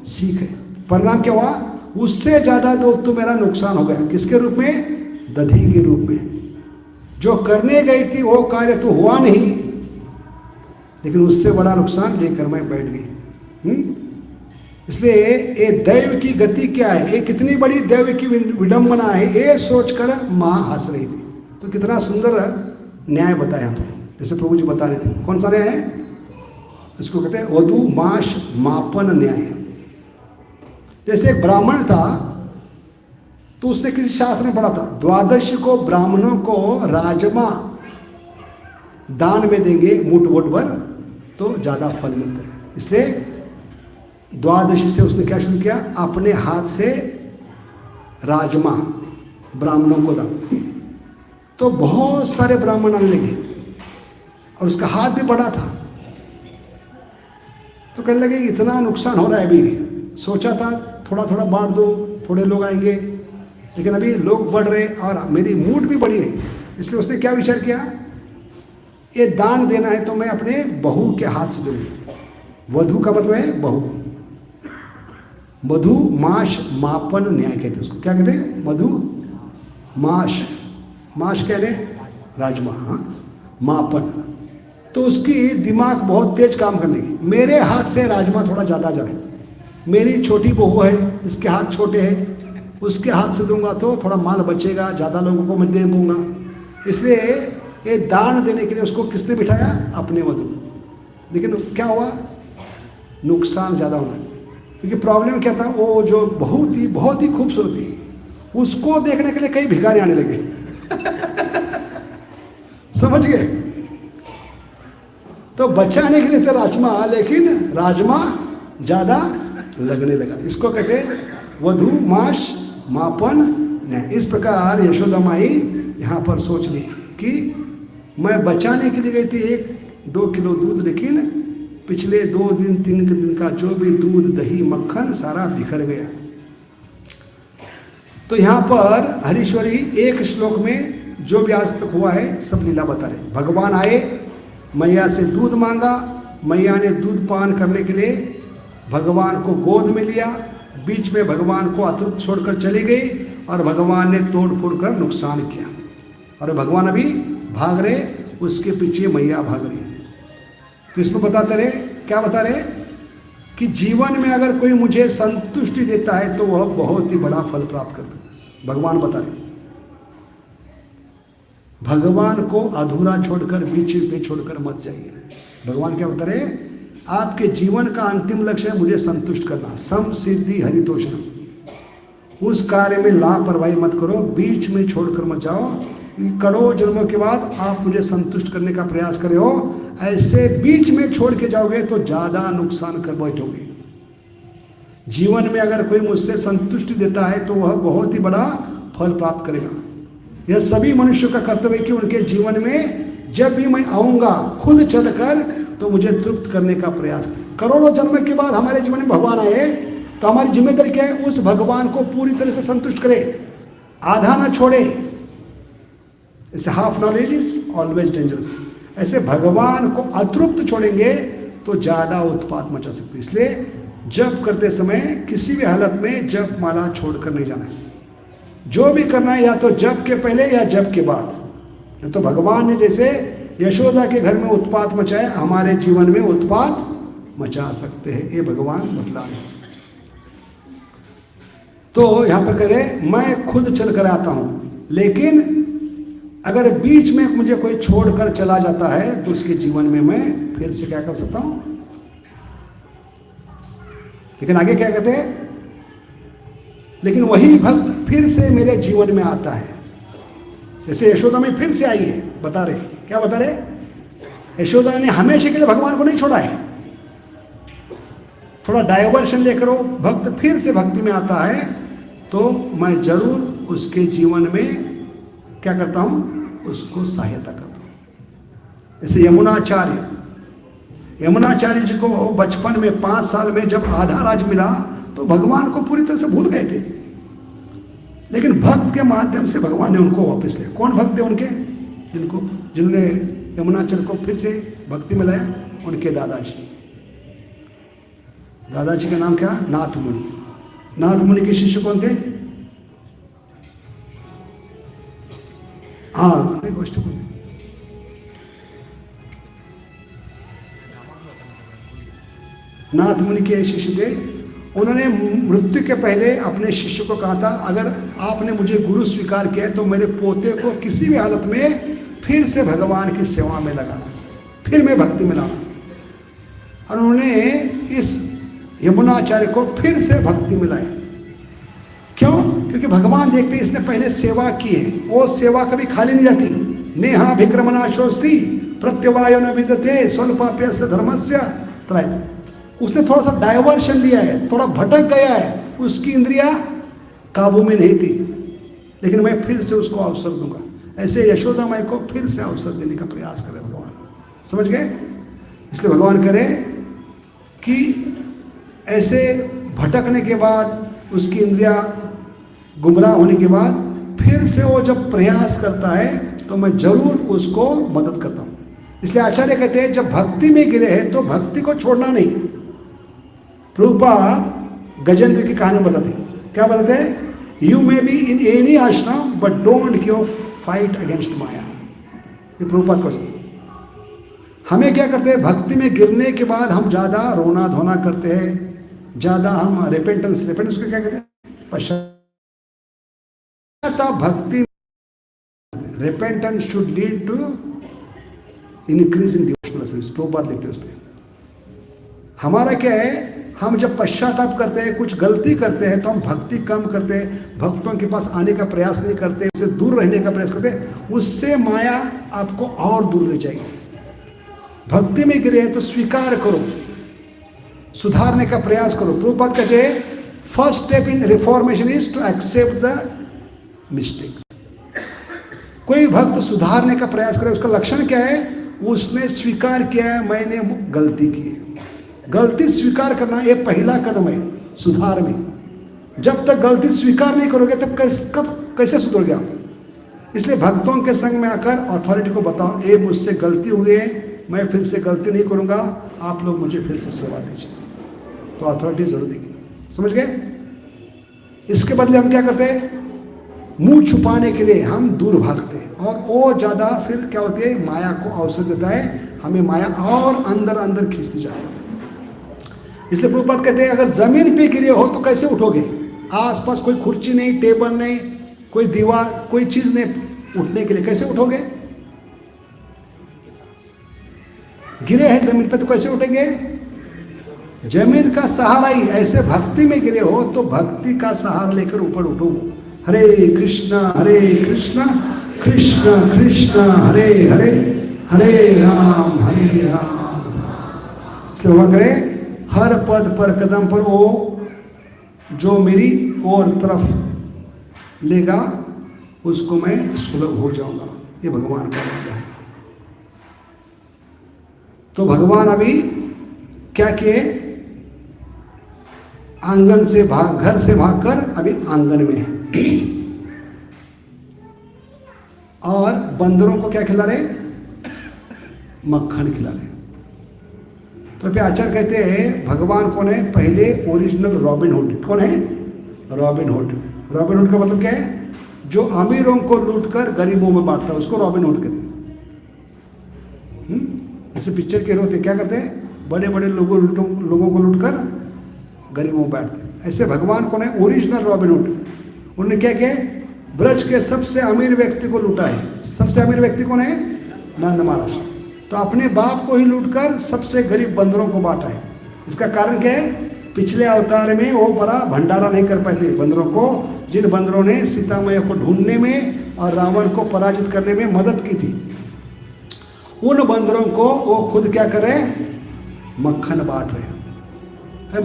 सीख है। परिणाम क्या हुआ, उससे ज्यादा तो मेरा नुकसान हो गया। किसके रूप में? दधी के रूप में। जो करने गई थी वो कार्य तो हुआ नहीं, लेकिन उससे बड़ा नुकसान लेकर मैं बैठ गई। इसलिए ये दैव की गति क्या है, ये कितनी बड़ी दैव की विडंबना है, ये सोचकर माँ हंस रही थी। तो कितना सुंदर न्याय बताया तो, जैसे प्रभु जी बता रहे थे। कौन सा न्याय है? इसको कहते हैं वधु मास मापन न्याय। जैसे एक ब्राह्मण था, तो उसने किसी शास्त्र में पढ़ा था, द्वादश को ब्राह्मणों को राजमा दान में देंगे मुठ वोट भर तो ज्यादा फल मिलता है। इसलिए द्वादशी से उसने क्या शुरू किया? अपने हाथ से राजमा ब्राह्मणों को दान। तो बहुत सारे ब्राह्मण आने लगे और उसका हाथ भी बड़ा था। तो कहने लगे इतना नुकसान हो रहा है, अभी सोचा था थोड़ा थोड़ा बांट दो, थोड़े लोग आएंगे, लेकिन अभी लोग बढ़ रहे और मेरी मूड भी बढ़ी है। इसलिए उसने क्या विचार किया, ये दान देना है तो मैं अपने बहू के हाथ से दूंगी। वधु का मतलब है बहू। मधु माश मापन न्याय कहते हैं उसको। क्या कहते हैं? मधु माश, माश कह रहे राजमा, हाँ, मापन। तो उसकी दिमाग बहुत तेज काम करने लगी। मेरे हाथ से राजमा थोड़ा ज़्यादा जाए, मेरी छोटी बहू है, इसके हाथ छोटे हैं, उसके हाथ से दूंगा तो थोड़ा माल बचेगा, ज़्यादा लोगों को मैं दे दूंगा। इसलिए ये दान देने के लिए उसको किसने बिठाया? अपने वधु। लेकिन क्या हुआ? नुकसान ज़्यादा होगा। क्योंकि प्रॉब्लम क्या था, वो जो बहुत ही खूबसूरत थी, उसको देखने के लिए कई भिखारी आने लगे। समझ गए? तो बचाने के लिए तो राजमा, लेकिन राजमा ज्यादा लगने लगा। इसको कहते वधु माश मापन न्याय। इस प्रकार यशोदा माई यहाँ पर सोच ली कि मैं बचाने के लिए गई थी 1-2 किलो दूध, लेकिन पिछले 2 दिन 3 दिन का जो भी दूध दही मक्खन सारा बिखर गया। तो यहाँ पर हरीश्वरी एक श्लोक में जो भी आज तक हुआ है सब लीला बता रहे। भगवान आए, मैया से दूध मांगा, मैया ने दूध पान करने के लिए भगवान को गोद में लिया, बीच में भगवान को अतृप्त छोड़कर चली गई और भगवान ने तोड़ फोड़ कर नुकसान किया। और भगवान अभी भाग रहे, उसके पीछे मैया भाग रही। तो इसमें बताते रहे, क्या बता रहे कि जीवन में अगर कोई मुझे संतुष्टि देता है तो वह बहुत ही बड़ा फल प्राप्त करता है। भगवान बता रहे भगवान को अधूरा छोड़कर बीच में छोड़कर मत जाइए। भगवान क्या बता रहे? आपके जीवन का अंतिम लक्ष्य है मुझे संतुष्ट करना, सम सिद्धि हरितोषणम। उस कार्य में लापरवाही मत करो, बीच में छोड़कर मत जाओ। करोड़ों जन्मों के बाद आप मुझे संतुष्ट करने का प्रयास कर रहे हो, ऐसे बीच में छोड़ के जाओगे तो ज्यादा नुकसान कर बैठोगे। जीवन में अगर कोई मुझसे संतुष्टि देता है तो वह बहुत ही बड़ा फल प्राप्त करेगा। यह सभी मनुष्यों का कर्तव्य है कि उनके जीवन में जब भी मैं आऊंगा खुद चलकर तो मुझे तृप्त करने का प्रयास। करोड़ों जन्म के बाद हमारे जीवन में भगवान आए तो हमारी जिम्मेदारी क्या है? उस भगवान को पूरी तरह से संतुष्ट करे, आधा ना छोड़े। ऐसे half knowledge is always dangerous. ऐसे भगवान को अतृप्त छोड़ेंगे तो ज्यादा उत्पात मचा सकते। इसलिए जप करते समय किसी भी हालत में जप माला छोड़कर नहीं जाना है। जो भी करना है या तो जप के पहले या जप के बाद। तो भगवान ने जैसे यशोदा के घर में उत्पात मचाया, हमारे जीवन में उत्पात मचा सकते हैं, ये भगवान बतला रहे। तो यहां पर करे मैं खुद चल कर आता हूं, लेकिन अगर बीच में मुझे कोई छोड़कर चला जाता है तो उसके जीवन में मैं फिर से क्या कर सकता हूं। लेकिन आगे क्या कहते हैं? लेकिन वही भक्त फिर से मेरे जीवन में आता है। जैसे यशोदा में फिर से आई है, बता रहे क्या बता रहे? यशोदा ने हमेशा के लिए भगवान को नहीं छोड़ा है, थोड़ा डाइवर्शन लेकर वो भक्त फिर से भक्ति में आता है तो मैं जरूर उसके जीवन में क्या करता हूं? उसको सहायता करता हूं। जैसे यमुनाचार्य जी को बचपन में 5 साल में जब आधा राज मिला तो भगवान को पूरी तरह से भूल गए थे, लेकिन भक्त के माध्यम से भगवान ने उनको वापस लिया। कौन भक्त थे उनके? जिन्होंने यमुनाचार्य को फिर से भक्ति में लाया, उनके दादाजी। दादाजी का नाम क्या? नाथ मुनि। नाथ मुनि के शिष्य कौन थे? हाँ, नहीं गोष्ट बोली। नाथ मुनि के शिष्य थे। उन्होंने मृत्यु के पहले अपने शिष्य को कहा था, अगर आपने मुझे गुरु स्वीकार किया तो मेरे पोते को किसी भी हालत में फिर से भगवान की सेवा में लगाना, फिर मैं भक्ति में लाना। और उन्होंने इस यमुनाचार्य को फिर से भक्ति में लाया। क्यों? क्योंकि भगवान देखते इसने पहले सेवा की है, वो सेवा कभी खाली नहीं जाती। नेहा विक्रमणा शोस्ती प्रत्यवायो न विदते स्वल्पाप्यस्य धर्मस्य त्राय। उसने थोड़ा सा डाइवर्शन लिया है, थोड़ा भटक गया है, उसकी इंद्रिया काबू में नहीं थी, लेकिन मैं फिर से उसको अवसर दूंगा। ऐसे यशोदा माई को फिर से अवसर देने का प्रयास करे भगवान। समझ गए? इसलिए भगवान करे कि ऐसे भटकने के बाद, उसकी इंद्रिया गुमराह होने के बाद फिर से वो जब प्रयास करता है तो मैं जरूर उसको मदद करता हूँ। इसलिए आचार्य कहते हैं जब भक्ति में गिरे हैं तो भक्ति को छोड़ना नहीं। प्रभुपाद गजेंद्र की कहानी बताते हैं। क्या बताते हैं? You may be in any ashram but don't give fight against maya. ये प्रभुपाद को हमें क्या करते हैं? भक्ति में गिरने के बाद हम ज्यादा रोना धोना करते हैं, ज्यादा हम रिपेंटेंस को क्या कहते हैं? पश्चाताप। भक्ति repentance should lead to increase in devotional service. Prabhupada लिखते हैं उस पर। हमारा क्या है? हम जब पश्चाताप करते हैं, कुछ गलती करते हैं, तो हम भक्ति कम करते हैं, भक्तों के पास आने का प्रयास नहीं करते, उससे दूर रहने का प्रयास करते हैं। उससे माया आपको और दूर ले जाएगी। भक्ति में गिरे तो स्वीकार करो, सुधारने का प्रयास करो। प्रभुपाद कहते हैं first step in reformation is to accept the mistake. कोई भक्त सुधारने का प्रयास करे, उसका लक्षण क्या है? उसने स्वीकार किया है मैंने गलती की है। गलती स्वीकार करना ये पहला कदम है सुधार में। जब तक गलती स्वीकार नहीं करोगे तब कैसे सुधरोगे आप? इसलिए भक्तों के संग में आकर अथॉरिटी को बताओ, ये मुझसे गलती हुई है, मैं फिर से गलती नहीं करूंगा, आप लोग मुझे फिर से सेवा दीजिए, तो अथॉरिटी जरूर देगी। समझ गए? इसके बदले हम क्या करते हैं? मुंह छुपाने के लिए हम दूर भागते हैं, और वो ज्यादा फिर क्या होती है? माया को अवसर देता है, हमें माया और अंदर अंदर खींचती जाती है। इसलिए प्रभुपाद कहते हैं अगर जमीन पे गिरे हो तो कैसे उठोगे? आसपास कोई कुर्सी नहीं, टेबल नहीं, कोई दीवार, कोई चीज नहीं उठने के लिए, कैसे उठोगे? गिरे हैं जमीन पे तो कैसे उठेंगे? जमीन का सहारा ही। ऐसे भक्ति में गिरे हो तो भक्ति का सहारा लेकर ऊपर उठो। हरे कृष्णा कृष्ण कृष्ण हरे हरे, हरे राम इसलिए भगवान करे हर पद पर कदम पर वो जो मेरी और तरफ लेगा उसको मैं सुलभ हो जाऊंगा। ये भगवान का वादा है। तो भगवान अभी क्या किए? आंगन से भाग, घर से भागकर अभी आंगन में है और बंदरों को क्या खिला रहे? मक्खन खिला रहे। तो पे आचार्य कहते हैं भगवान कौन है? पहले ओरिजिनल रॉबिन हुड। कौन है? Robin hood. रॉबिन हुड का मतलब क्या है? जो अमीरों को लूटकर गरीबों में बांटता है, उसको रॉबिन हुड कहते हैं। ऐसे पिक्चर के हीरो क्या करते हैं? बड़े बड़े लोगों को लूटकर गरीबों में बांटते हैं। ऐसे भगवान कौन है? Original robin hood. उन्होंने क्या किया? ब्रज के सबसे अमीर व्यक्ति को लूटा है। सबसे अमीर व्यक्ति कौन है? नंद महाराज। तो अपने बाप को ही लूटकर सबसे गरीब बंदरों को बांटा है। इसका कारण क्या है? पिछले अवतार में वो बड़ा भंडारा नहीं कर पाते बंदरों को, जिन बंदरों ने सीता मैया को ढूंढने में और रावण को पराजित करने में मदद की थी, उन बंदरों को वो खुद क्या कर रहे? मक्खन बांट रहे हैं।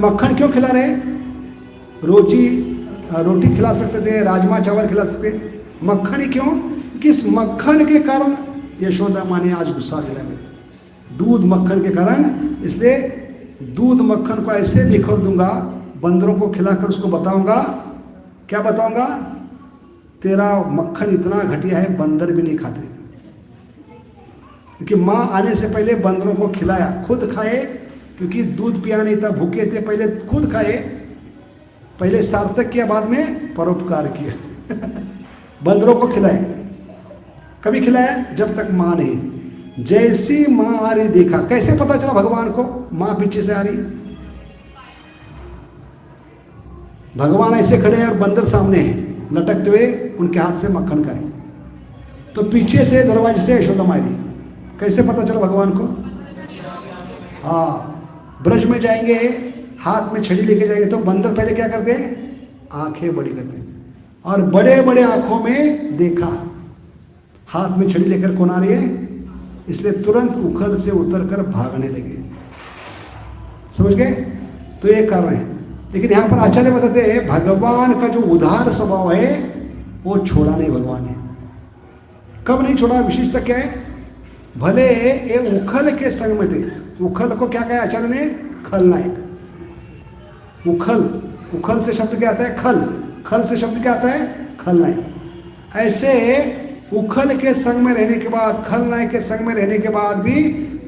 मक्खन क्यों खिला रहे? रोटी खिला सकते थे, राजमा चावल खिला सकते, मक्खन ही क्यों? किस मक्खन के कारण यशोदा माँ ने आज गुस्सा दिला में, दूध मक्खन के कारण। इसलिए दूध मक्खन को ऐसे निखर दूंगा, बंदरों को खिलाकर उसको बताऊंगा। क्या बताऊंगा? तेरा मक्खन इतना घटिया है बंदर भी नहीं खाते। क्योंकि माँ आने से पहले बंदरों को खिलाया, खुद खाए, क्योंकि दूध पिया नहीं था, भूखे थे, पहले खुद खाए, पहले सार्थक किया, बाद में परोपकार किया। बंदरों को खिलाए, कभी खिलाया जब तक माँ नहीं। जैसी माँ आ रही देखा, कैसे पता चला भगवान को माँ पीछे से आ रही है? भगवान ऐसे खड़े हैं और बंदर सामने हैं लटकते हुए, उनके हाथ से मक्खन करें, तो पीछे से दरवाजे से यशोदा माँ आई। कैसे पता चला भगवान को? हाँ, ब्रज में जाएंगे, हाथ में छड़ी लेके जाएंगे तो बंदर पहले क्या करते हैं? आंखें बड़ी करते हैं, और बड़े बड़े आंखों में देखा हाथ में छड़ी लेकर कौन आ रही है, इसलिए तुरंत उखल से उतरकर भागने लगे। समझ गए? तो ये कारण है। लेकिन यहाँ पर आचार्य बताते हैं भगवान का जो उदार स्वभाव है वो छोड़ा नहीं भगवान ने। कब नहीं छोड़ा? विशेषता क्या है? भले ये उखल के संग में थे। उखल को क्या कहा आचार्य ने? खलनायक। उखल, उखल से शब्द क्या आता है? खल। खल से शब्द क्या आता है? खलनायक। ऐसे उखल के संग में रहने के बाद, खलनायक के संग में रहने के बाद भी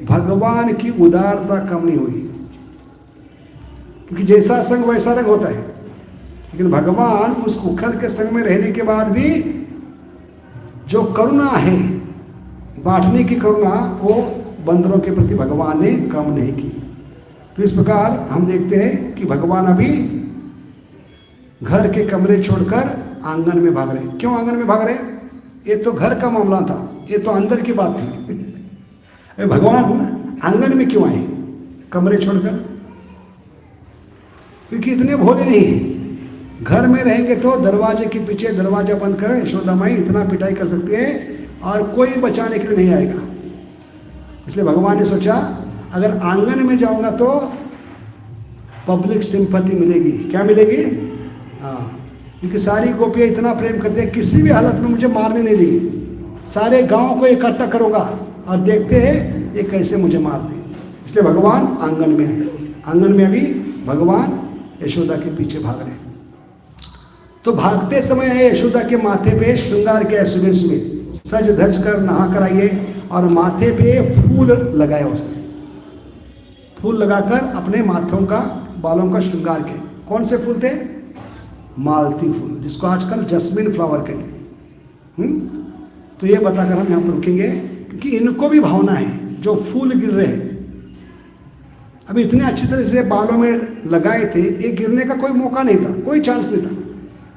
भगवान की उदारता कम नहीं हुई, क्योंकि जैसा संग वैसा रंग होता है। लेकिन भगवान उस उखल के संग में रहने के बाद भी जो करुणा है, बांटने की करुणा, वो बंदरों के प्रति भगवान ने कम नहीं की। तो इस प्रकार हम देखते हैं कि भगवान अभी घर के कमरे छोड़कर आंगन में भाग रहे। क्यों आंगन में भाग रहे? ये तो घर का मामला था, ये तो अंदर की बात थी। भगवान आंगन में क्यों आए कमरे छोड़कर? क्योंकि इतने भोले नहीं। घर में रहेंगे तो दरवाजे के पीछे दरवाजा बंद कर यशोदा माई इतना पिटाई कर सकती है और कोई बचाने के लिए नहीं आएगा। इसलिए भगवान ने सोचा अगर आंगन में जाऊंगा तो पब्लिक सिंपैथी मिलेगी। क्या मिलेगी? हाँ, क्योंकि सारी गोपियाँ इतना प्रेम करते हैं, किसी भी हालत में मुझे मारने नहीं देगी। सारे गांव को इकट्ठा करूंगा और देखते हैं ये कैसे मुझे मार दे। इसलिए भगवान आंगन में है। आंगन में अभी भगवान यशोदा के पीछे भाग रहे हैं। तो भागते समय यशोदा के माथे पे श्रृंगार किया। सुबह सुबह सज धज कर नहा कर आइए और माथे पे फूल लगाया उसने। फूल लगाकर अपने माथों का, बालों का श्रृंगार किया। कौन से फूल थे? मालती फूल, जिसको आजकल जस्मिन फ्लावर कहते हैं। तो ये बताकर हम यहाँ पर रुकेंगे, क्योंकि इनको भी भावना है। जो फूल गिर रहे हैं अभी इतने अच्छी तरह से बालों में लगाए थे, ये गिरने का कोई मौका नहीं था, कोई चांस नहीं था,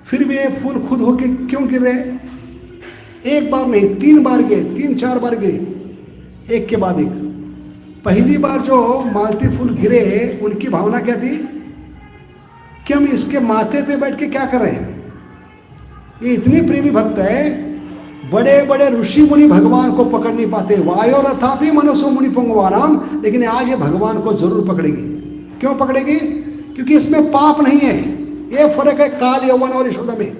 फिर भी ये फूल खुद होके क्यों गिर रहे? एक बार नहीं, 3 बार गिरे, 3-4 बार गिरे, एक के बाद एक। पहली बार जो मालती फूल गिरे, उनकी भावना क्या थी कि हम इसके माथे पे बैठ के क्या कर रहे हैं? ये इतने प्रेमी भक्त है, बड़े बड़े ऋषि मुनि भगवान को पकड़ नहीं पाते। वायो रथापि मनसो मुनि पुंगवानाम, लेकिन आज ये भगवान को जरूर पकड़ेगी। क्यों पकड़ेगी? क्योंकि इसमें पाप नहीं है। ये फर्क है काल यौवन और यशोदा में।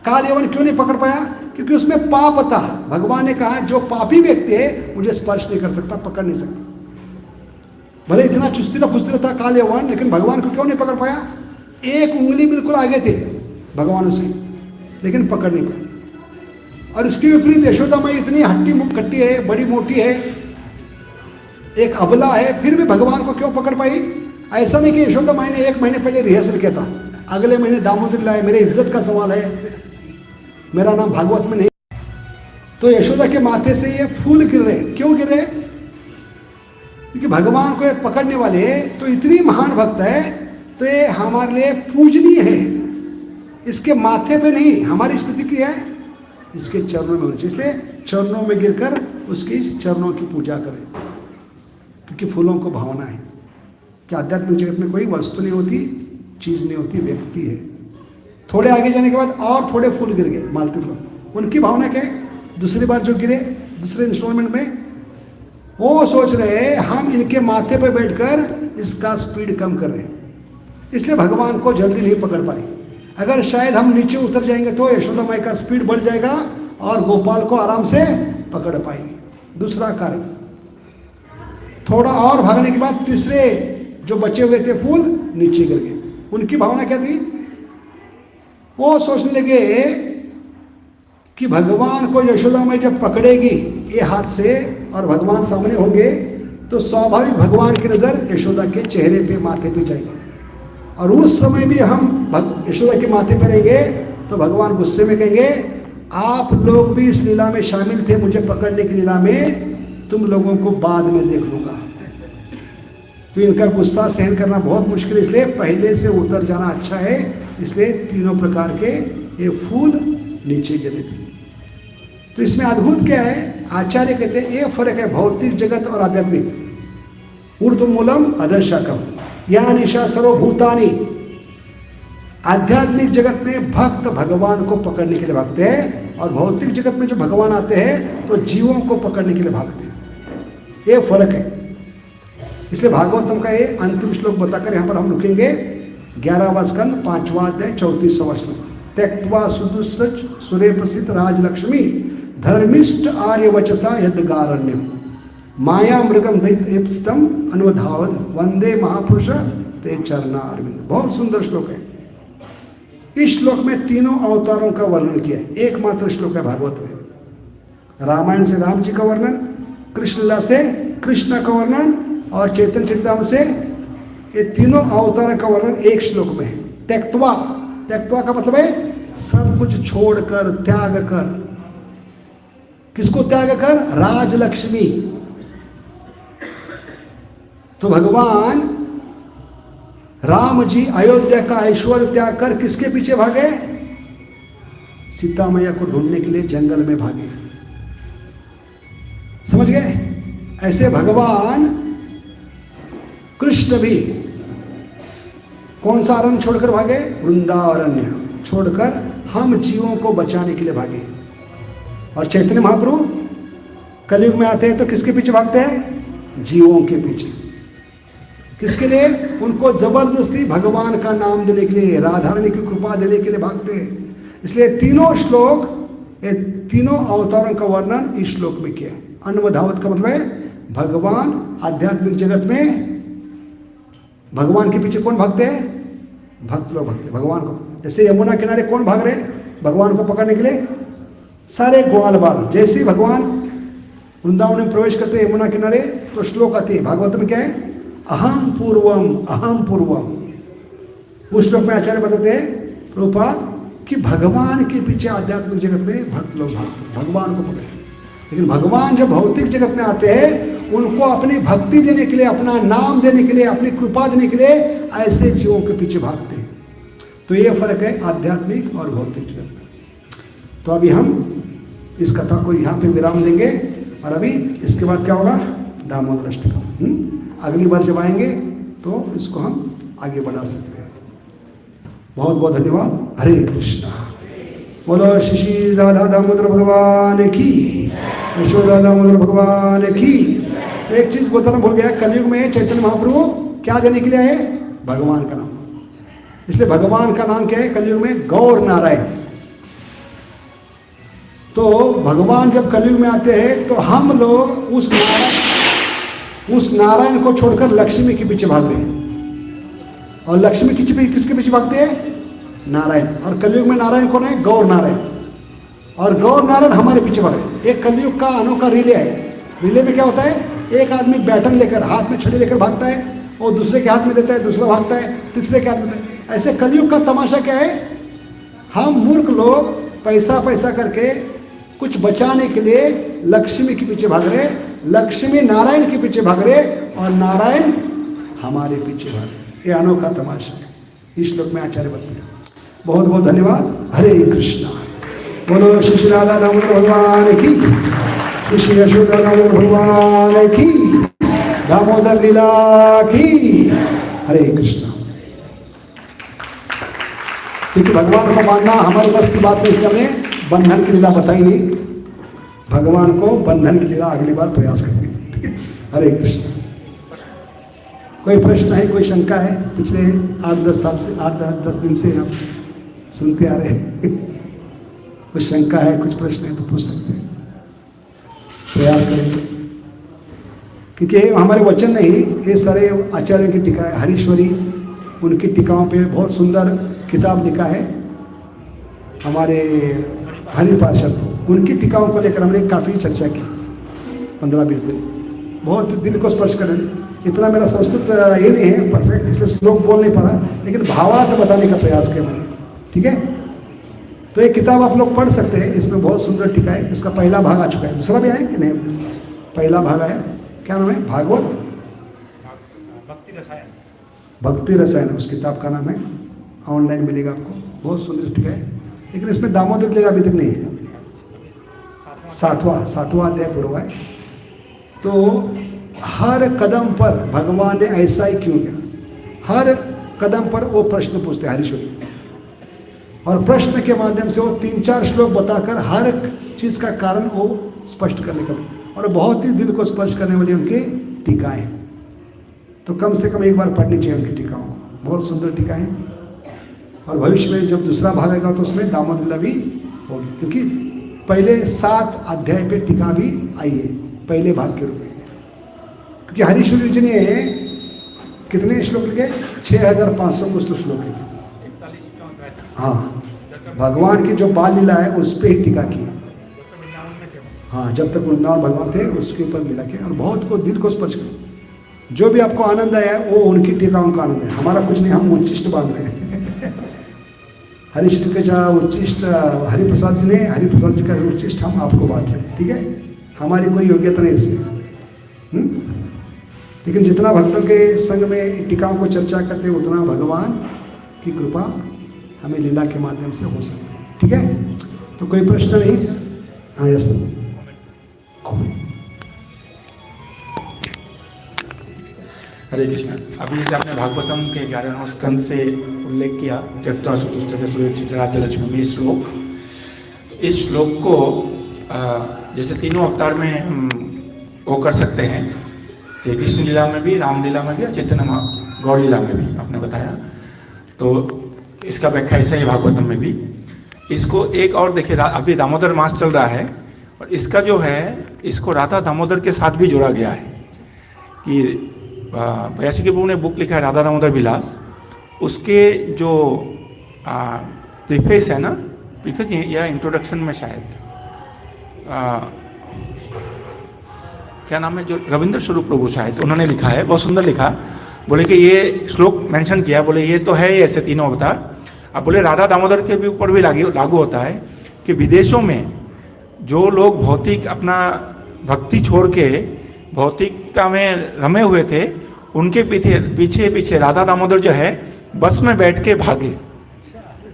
काल यौवन क्यों नहीं पकड़ पाया? क्योंकि उसमें पाप था। भगवान ने कहा जो पापी व्यक्ति है मुझे स्पर्श नहीं कर सकता, पकड़ नहीं सकता। भले इतना चुस्तीला फुस्तीला था काल यौवन, लेकिन भगवान को क्यों नहीं पकड़ पाया? एक उंगली बिल्कुल आगे थे भगवान उसे, लेकिन पकड़ नहीं पाया। और इसके विपरीत यशोदा माई इतनी हट्टी कट्टी है, बड़ी मोटी है, एक अबला है, फिर भी भगवान को क्यों पकड़ पाई? ऐसा नहीं कि यशोदा माई ने 1 महीने पहले रिहर्सल किया था, अगले महीने दामोदर लाए, मेरे इज्जत का सवाल है, मेरा नाम भागवत में नहीं। तो यशोदा के माथे से ये फूल गिर रहे। क्यों गिर रहे? क्योंकि भगवान को पकड़ने वाले तो इतनी महान भक्त है, तो ये हमारे लिए पूजनीय है। इसके माथे पे नहीं, हमारी स्थिति क्या है? इसके चरणों में होनी चाहिए। इसलिए चरणों में गिरकर उसकी चरणों की पूजा करें, क्योंकि फूलों को भावना है कि आध्यात्मिक जगत में कोई वस्तु नहीं होती, चीज़ नहीं होती, व्यक्ति है। थोड़े आगे जाने के बाद और थोड़े फूल गिर गए, मालती फूल। उनकी भावना क्या है? दूसरी बार जो गिरे, दूसरे इंस्टॉलमेंट में, वो सोच रहे हैं हम इनके माथे पर बैठकर इसका स्पीड कम कर रहे हैं, इसलिए भगवान को जल्दी नहीं पकड़ पाए। अगर शायद हम नीचे उतर जाएंगे तो यशोदा माई का स्पीड बढ़ जाएगा और गोपाल को आराम से पकड़ पाएंगे। दूसरा कारण, थोड़ा और भागने के बाद तीसरे जो बचे हुए थे फूल नीचे गिर गए। उनकी भावना क्या थी? वो सोचने लगे कि भगवान को यशोदा माई जब पकड़ेगी ये हाथ से और भगवान सामने होंगे तो स्वाभाविक भगवान की नजर यशोदा के चेहरे पे, माथे पे जाएगी। और उस समय भी हम यशोदा के माथे पर रहेंगे तो भगवान गुस्से में कहेंगे, आप लोग भी इस लीला में शामिल थे, मुझे पकड़ने की लीला में, तुम लोगों को बाद में देख लूंगा। तो इनका गुस्सा सहन करना बहुत मुश्किल है, इसलिए पहले से उतर जाना अच्छा है। इसलिए तीनों प्रकार के ये फूल नीचे गिरे थे। तो इसमें अद्भुत क्या है, आचार्य कहते हैं ये फर्क है भौतिक जगत और आध्यात्मिक। ऊर्ध्वमूलम अधःशाखम या निशा सर्वभूतानि। आध्यात्मिक जगत में भक्त भगवान को पकड़ने के लिए भागते हैं, और भौतिक जगत में जो भगवान आते हैं तो जीवों को पकड़ने के लिए भागते हैं। ये फर्क है। इसलिए भागवतम का ये अंतिम श्लोक बताकर यहाँ पर हम रुकेंगे। 11वां स्कंद 5वां अध्याय 34वां श्लोक। त्यक्त्वा सुदुसच सुरेपसित राजलक्ष्मी धर्मिष्ठ आर्य वचसा यदगारण्यम माया मृगम दैत्यस्तम अनुधावत वंदे महापुरुष ते चरणारविंद। बहुत सुंदर श्लोक है। इस श्लोक में तीनों अवतारों का वर्णन किया है। एकमात्र श्लोक है भागवत में। रामायण से राम जी का वर्णन, कृष्ण लीला से कृष्ण का वर्णन, और चैतन्य चरितामृत से ये तीनों अवतारों का वर्णन एक श्लोक में है। त्यक्त्वा, त्यक्त्वा का मतलब है सब कुछ छोड़कर, त्याग कर। किसको त्याग कर? राजलक्ष्मी। तो भगवान राम जी अयोध्या का ऐश्वर्य त्याग कर किसके पीछे भागे? सीता मैया को ढूंढने के लिए जंगल में भागे। समझ गए? ऐसे भगवान कृष्ण भी कौन सा अरण्य छोड़कर भागे? वृंदावरण्य छोड़कर हम जीवों को बचाने के लिए भागे। और चैतन्य महाप्रभु कलयुग में आते हैं तो किसके पीछे भागते हैं? जीवों के पीछे। किसके लिए? उनको जबरदस्ती भगवान का नाम देने के लिए, राधा रानी की कृपा देने के लिए भागते हैं। इसलिए तीनों श्लोक, ये तीनों अवतारों का वर्णन इस श्लोक में किया। अन्वधावत का मतलब है भगवान आध्यात्मिक जगत में भगवान के पीछे कौन भागते हैं? भक्त लोग भागते हैं भगवान को। जैसे यमुना किनारे कौन भाग रहे हैं भगवान को पकड़ने के लिए? सारे ग्वाल बाल। जैसे ही भगवान वृंदावन में प्रवेश करते हैं यमुना किनारे तो श्लोक आते हैं। भागवत में क्या है? अहम पूर्वम अहम पूर्वम। उस श्लोक में आचार्य बताते हैं प्रभुपाद कि भगवान के पीछे आध्यात्मिक जगत में भक्त लोग भागते हैं भगवान को पकड़ते। लेकिन भगवान जब भौतिक जगत में आते हैं उनको अपनी भक्ति देने के लिए, अपना नाम देने के लिए, अपनी कृपा देने के लिए ऐसे जीवों के पीछे भागते हैं। तो ये फर्क है आध्यात्मिक और भौतिक जगत में। तो अभी हम इस कथा को यहाँ पे विराम देंगे, और अभी इसके बाद क्या होगा? दामोदर अष्टकम। अगली बार जब आएंगे तो इसको हम आगे बढ़ा सकते हैं। बहुत बहुत धन्यवाद। हरे कृष्णा। बोलो श्री श्री राधा दामोदर भगवान की, यशोदा दामोदर भगवान की। तो एक चीज बताना भूल गया, कलयुग में चैतन्य महाप्रभु क्या देने के लिए आए? भगवान का नाम। इसलिए भगवान का नाम क्या है कलयुग में? गौर नारायण। तो भगवान जब कलयुग में आते हैं तो हम लोग उस नारायण को छोड़कर लक्ष्मी के पीछे भाग रहे हैं। और लक्ष्मी किसके पीछे भागते हैं? नारायण। और कलयुग में नारायण कौन है? गौर नारायण। और गौर नारायण हमारे पीछे भाग रहे हैं। एक कलयुग का अनोखा रिले है। रिले में क्या होता है? एक आदमी बैटन लेकर, हाथ में छड़ी लेकर भागता है, और दूसरे के हाथ में देता है, दूसरा भागता है, तीसरे के हाथ में देता है। ऐसे कलयुग का तमाशा क्या है? हम मूर्ख लोग पैसा करके कुछ बचाने के लिए लक्ष्मी के पीछे भाग रहे, लक्ष्मी नारायण के पीछे भाग रहे, और नारायण हमारे पीछे भाग रहे। ये अनोखा तमाशा है। इस श्लोक में आचार्य बताते हैं। बहुत बहुत धन्यवाद। हरे कृष्णा। बोलो श्री श्री राधा दामोदर भगवान की, श्री श्री यशोदा दामोदर भगवान की, दामोदर लीला की। हरे कृष्णा। क्योंकि भगवान को मानना हमारे बस की बात नहीं, इसलिए हमने बंधन की लीला बताई नहीं। भगवान को बंधन की लीला अगली बार प्रयास करेंगे। हरे कृष्ण। कोई प्रश्न है, कोई शंका है? पिछले 8-10 साल से, 8-10 दिन से हम सुनते आ रहे हैं। कुछ शंका है, कुछ प्रश्न है तो पूछ सकते हैं, प्रयास करेंगे। क्योंकि हमारे वचन नहीं, ये सारे आचार्यों की टीका है। हरीश्वरी उनकी टीकाओं पे बहुत सुंदर किताब लिखा है हमारे हरि पार्षद। उनकी टीकाओं को लेकर हमने काफ़ी चर्चा की 15-20 दिन। बहुत दिल को स्पर्श कर रहे। इतना मेरा संस्कृत ये नहीं है परफेक्ट, इसलिए श्लोक बोल नहीं पा रहा, लेकिन भावार्थ बताने का प्रयास किया मैंने। ठीक है, तो एक किताब आप लोग पढ़ सकते हैं, इसमें बहुत सुंदर टीका है। इसका पहला भाग आ चुका है, दूसरा भी आया कि नहीं? पहला भाग आया, क्या नाम है? भागवत भक्ति रसायन उस किताब का नाम है, ऑनलाइन मिलेगा आपको, बहुत सुंदर टीका है। लेकिन इसमें दामोदर लीला अभी तक नहीं है, सातवां अध्याय पूरा हुआ है। तो हर कदम पर भगवान ने ऐसा ही क्यों किया? हर कदम पर वो प्रश्न पूछते हैं हरीश्वरी, और प्रश्न के माध्यम से वो 3-4 श्लोक बताकर हर चीज का कारण वो स्पष्ट करने का, और बहुत ही दिल को स्पर्श करने वाली उनकी टीकाएं। तो कम से कम एक बार पढ़नी चाहिए उनकी टीकाओं को, बहुत सुंदर टीकाएं। और भविष्य में जब दूसरा भाग आएगा तो उसमें दामोदर लीला भी होगी, क्योंकि पहले 7 अध्याय पे टीका भी आई है पहले भाग के रूप में। क्योंकि हरीश्वरी जी ने कितने श्लोक लिखे? 6500 कुछ तो श्लोक लिखे। हाँ, भगवान की जो बाल लीला है उस पर ही टीका की। हाँ, जब तक वृंदावन भगवान थे उसके ऊपर लीला किया, और बहुत को दिल को स्पर्श कर। जो भी आपको आनंद आया वो उनकी टीकाओं का आनंद है, हमारा कुछ नहीं, हम उच्चिष्ट बांध रहे हैं। हरीश के चाह उच्चिष्ट हरिप्रसाद जी ने, हरिप्रसाद जी का उच्चिष्ट हम आपको बांट रहे हैं। ठीक है, हमारी कोई योग्यता नहीं इसमें। लेकिन जितना भक्तों के संग में टीकाओं को चर्चा करते हैं उतना भगवान की कृपा हमें लीला के माध्यम से हो सकती है। ठीक है, तो कोई प्रश्न नहीं? हाँ, यस हरे कृष्ण। अभी जैसे आपने भागवतम के 11वें स्कंद से उल्लेख किया, त्यक्त्वा सुतुष्टस्य सुरेक्षिता राज्यलक्ष्मी श्लोक, इस श्लोक को जैसे तीनों अवतार में हम वो कर सकते हैं, श्री कृष्ण लीला में भी, रामलीला में भी और चैतन्य गौड़ लीला में भी आपने बताया। तो इसका व्याख्या ऐसा ही भागवतम में भी। इसको एक और देखिए, अभी दामोदर मास चल रहा है, और इसका जो है इसको राधा दामोदर के साथ भी जोड़ा गया है कि भयासी के प्रभु ने बुक लिखा है राधा दामोदर विलास, उसके जो प्रीफेस है ना, प्रीफेस या इंट्रोडक्शन में शायद क्या नाम है, जो रविंद्र स्वरूप प्रभु शायद उन्होंने लिखा है, बहुत सुंदर लिखा। बोले कि ये श्लोक मेंशन किया, बोले ये तो है ऐसे तीनों अवतार। अब बोले राधा दामोदर के भी ऊपर भी लागू होता है कि विदेशों में जो लोग भौतिक अपना भक्ति छोड़ के भौतिकता में रमे हुए थे, उनके पीछे पीछे राधा दामोदर जो है बस में बैठ के भागे,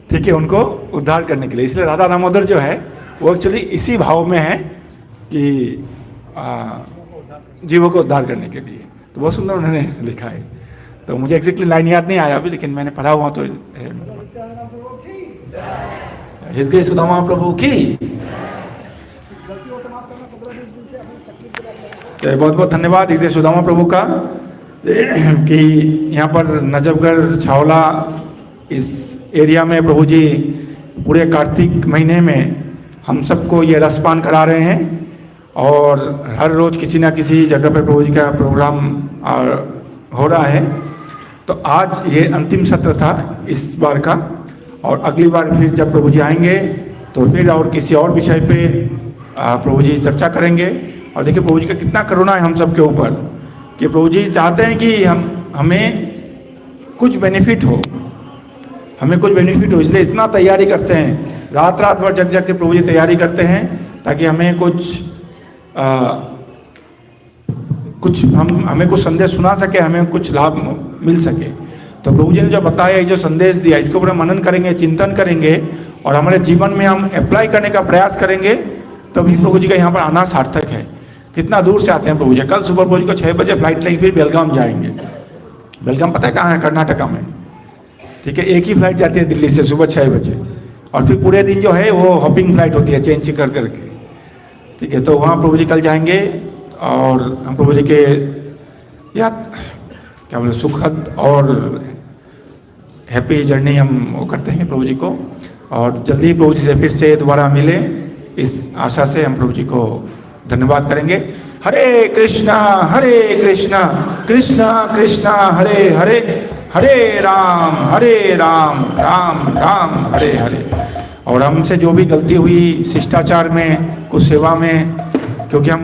ठीक है, उनको उद्धार करने के लिए। इसलिए राधा दामोदर जो है वो एक्चुअली इसी भाव में है कि जीवों को उद्धार करने के लिए। तो बहुत सुंदर उन्होंने लिखा है। तो मुझे एग्जैक्टली लाइन याद नहीं आया अभी, लेकिन मैंने पढ़ा हुआ तो हिज ग्रेस सुदामा प्रभु की। तो बहुत बहुत धन्यवाद हिज ग्रेस सुदामा प्रभु का कि यहाँ पर नजफगढ़ छावला इस एरिया में प्रभु जी पूरे कार्तिक महीने में हम सबको ये रसपान करा रहे हैं, और हर रोज़ किसी ना किसी जगह पर प्रभु जी का प्रोग्राम हो रहा है। तो आज ये अंतिम सत्र था इस बार का, और अगली बार फिर जब प्रभु जी आएंगे तो फिर और किसी और विषय पे प्रभु जी चर्चा करेंगे। और देखिए प्रभु जी का कितना करुणा है हम सब के ऊपर कि प्रभु जी चाहते हैं कि हमें कुछ बेनिफिट हो, हमें कुछ बेनिफिट हो, इसलिए इतना तैयारी करते हैं, रात रात भर जग जग के प्रभु जी तैयारी करते हैं ताकि हमें हमें कुछ संदेश सुना सके, हमें कुछ लाभ मिल सके। तो प्रभु जी ने जो बताया, जो संदेश दिया, इसके ऊपर मनन करेंगे, चिंतन करेंगे और हमारे जीवन में हम अप्लाई करने का प्रयास करेंगे, तभी प्रभु जी का यहाँ पर आना सार्थक है। कितना दूर से आते हैं प्रभु जी। कल सुबह प्रभु जी को 6 बजे फ्लाइट लेके फिर बेलगाम जाएंगे। बेलगाम पता है कहाँ है? कर्नाटका में, ठीक है। एक ही फ्लाइट जाती है दिल्ली से सुबह 6 बजे, और फिर पूरे दिन जो है वो हॉपिंग फ्लाइट होती है, चेंज कर करके, ठीक है। तो वहाँ प्रभु जी कल जाएंगे, और हम प्रभु जी के या क्या बोले सुखद और हैप्पी जर्नी हम वो करते हैं प्रभु जी को, और जल्दी ही प्रभु जी से फिर से दोबारा मिले, इस आशा से हम प्रभु जी को धन्यवाद करेंगे। हरे कृष्णा कृष्णा कृष्णा हरे हरे, हरे राम राम राम हरे हरे। और हमसे जो भी गलती हुई शिष्टाचार में, कुछ सेवा में, क्योंकि हम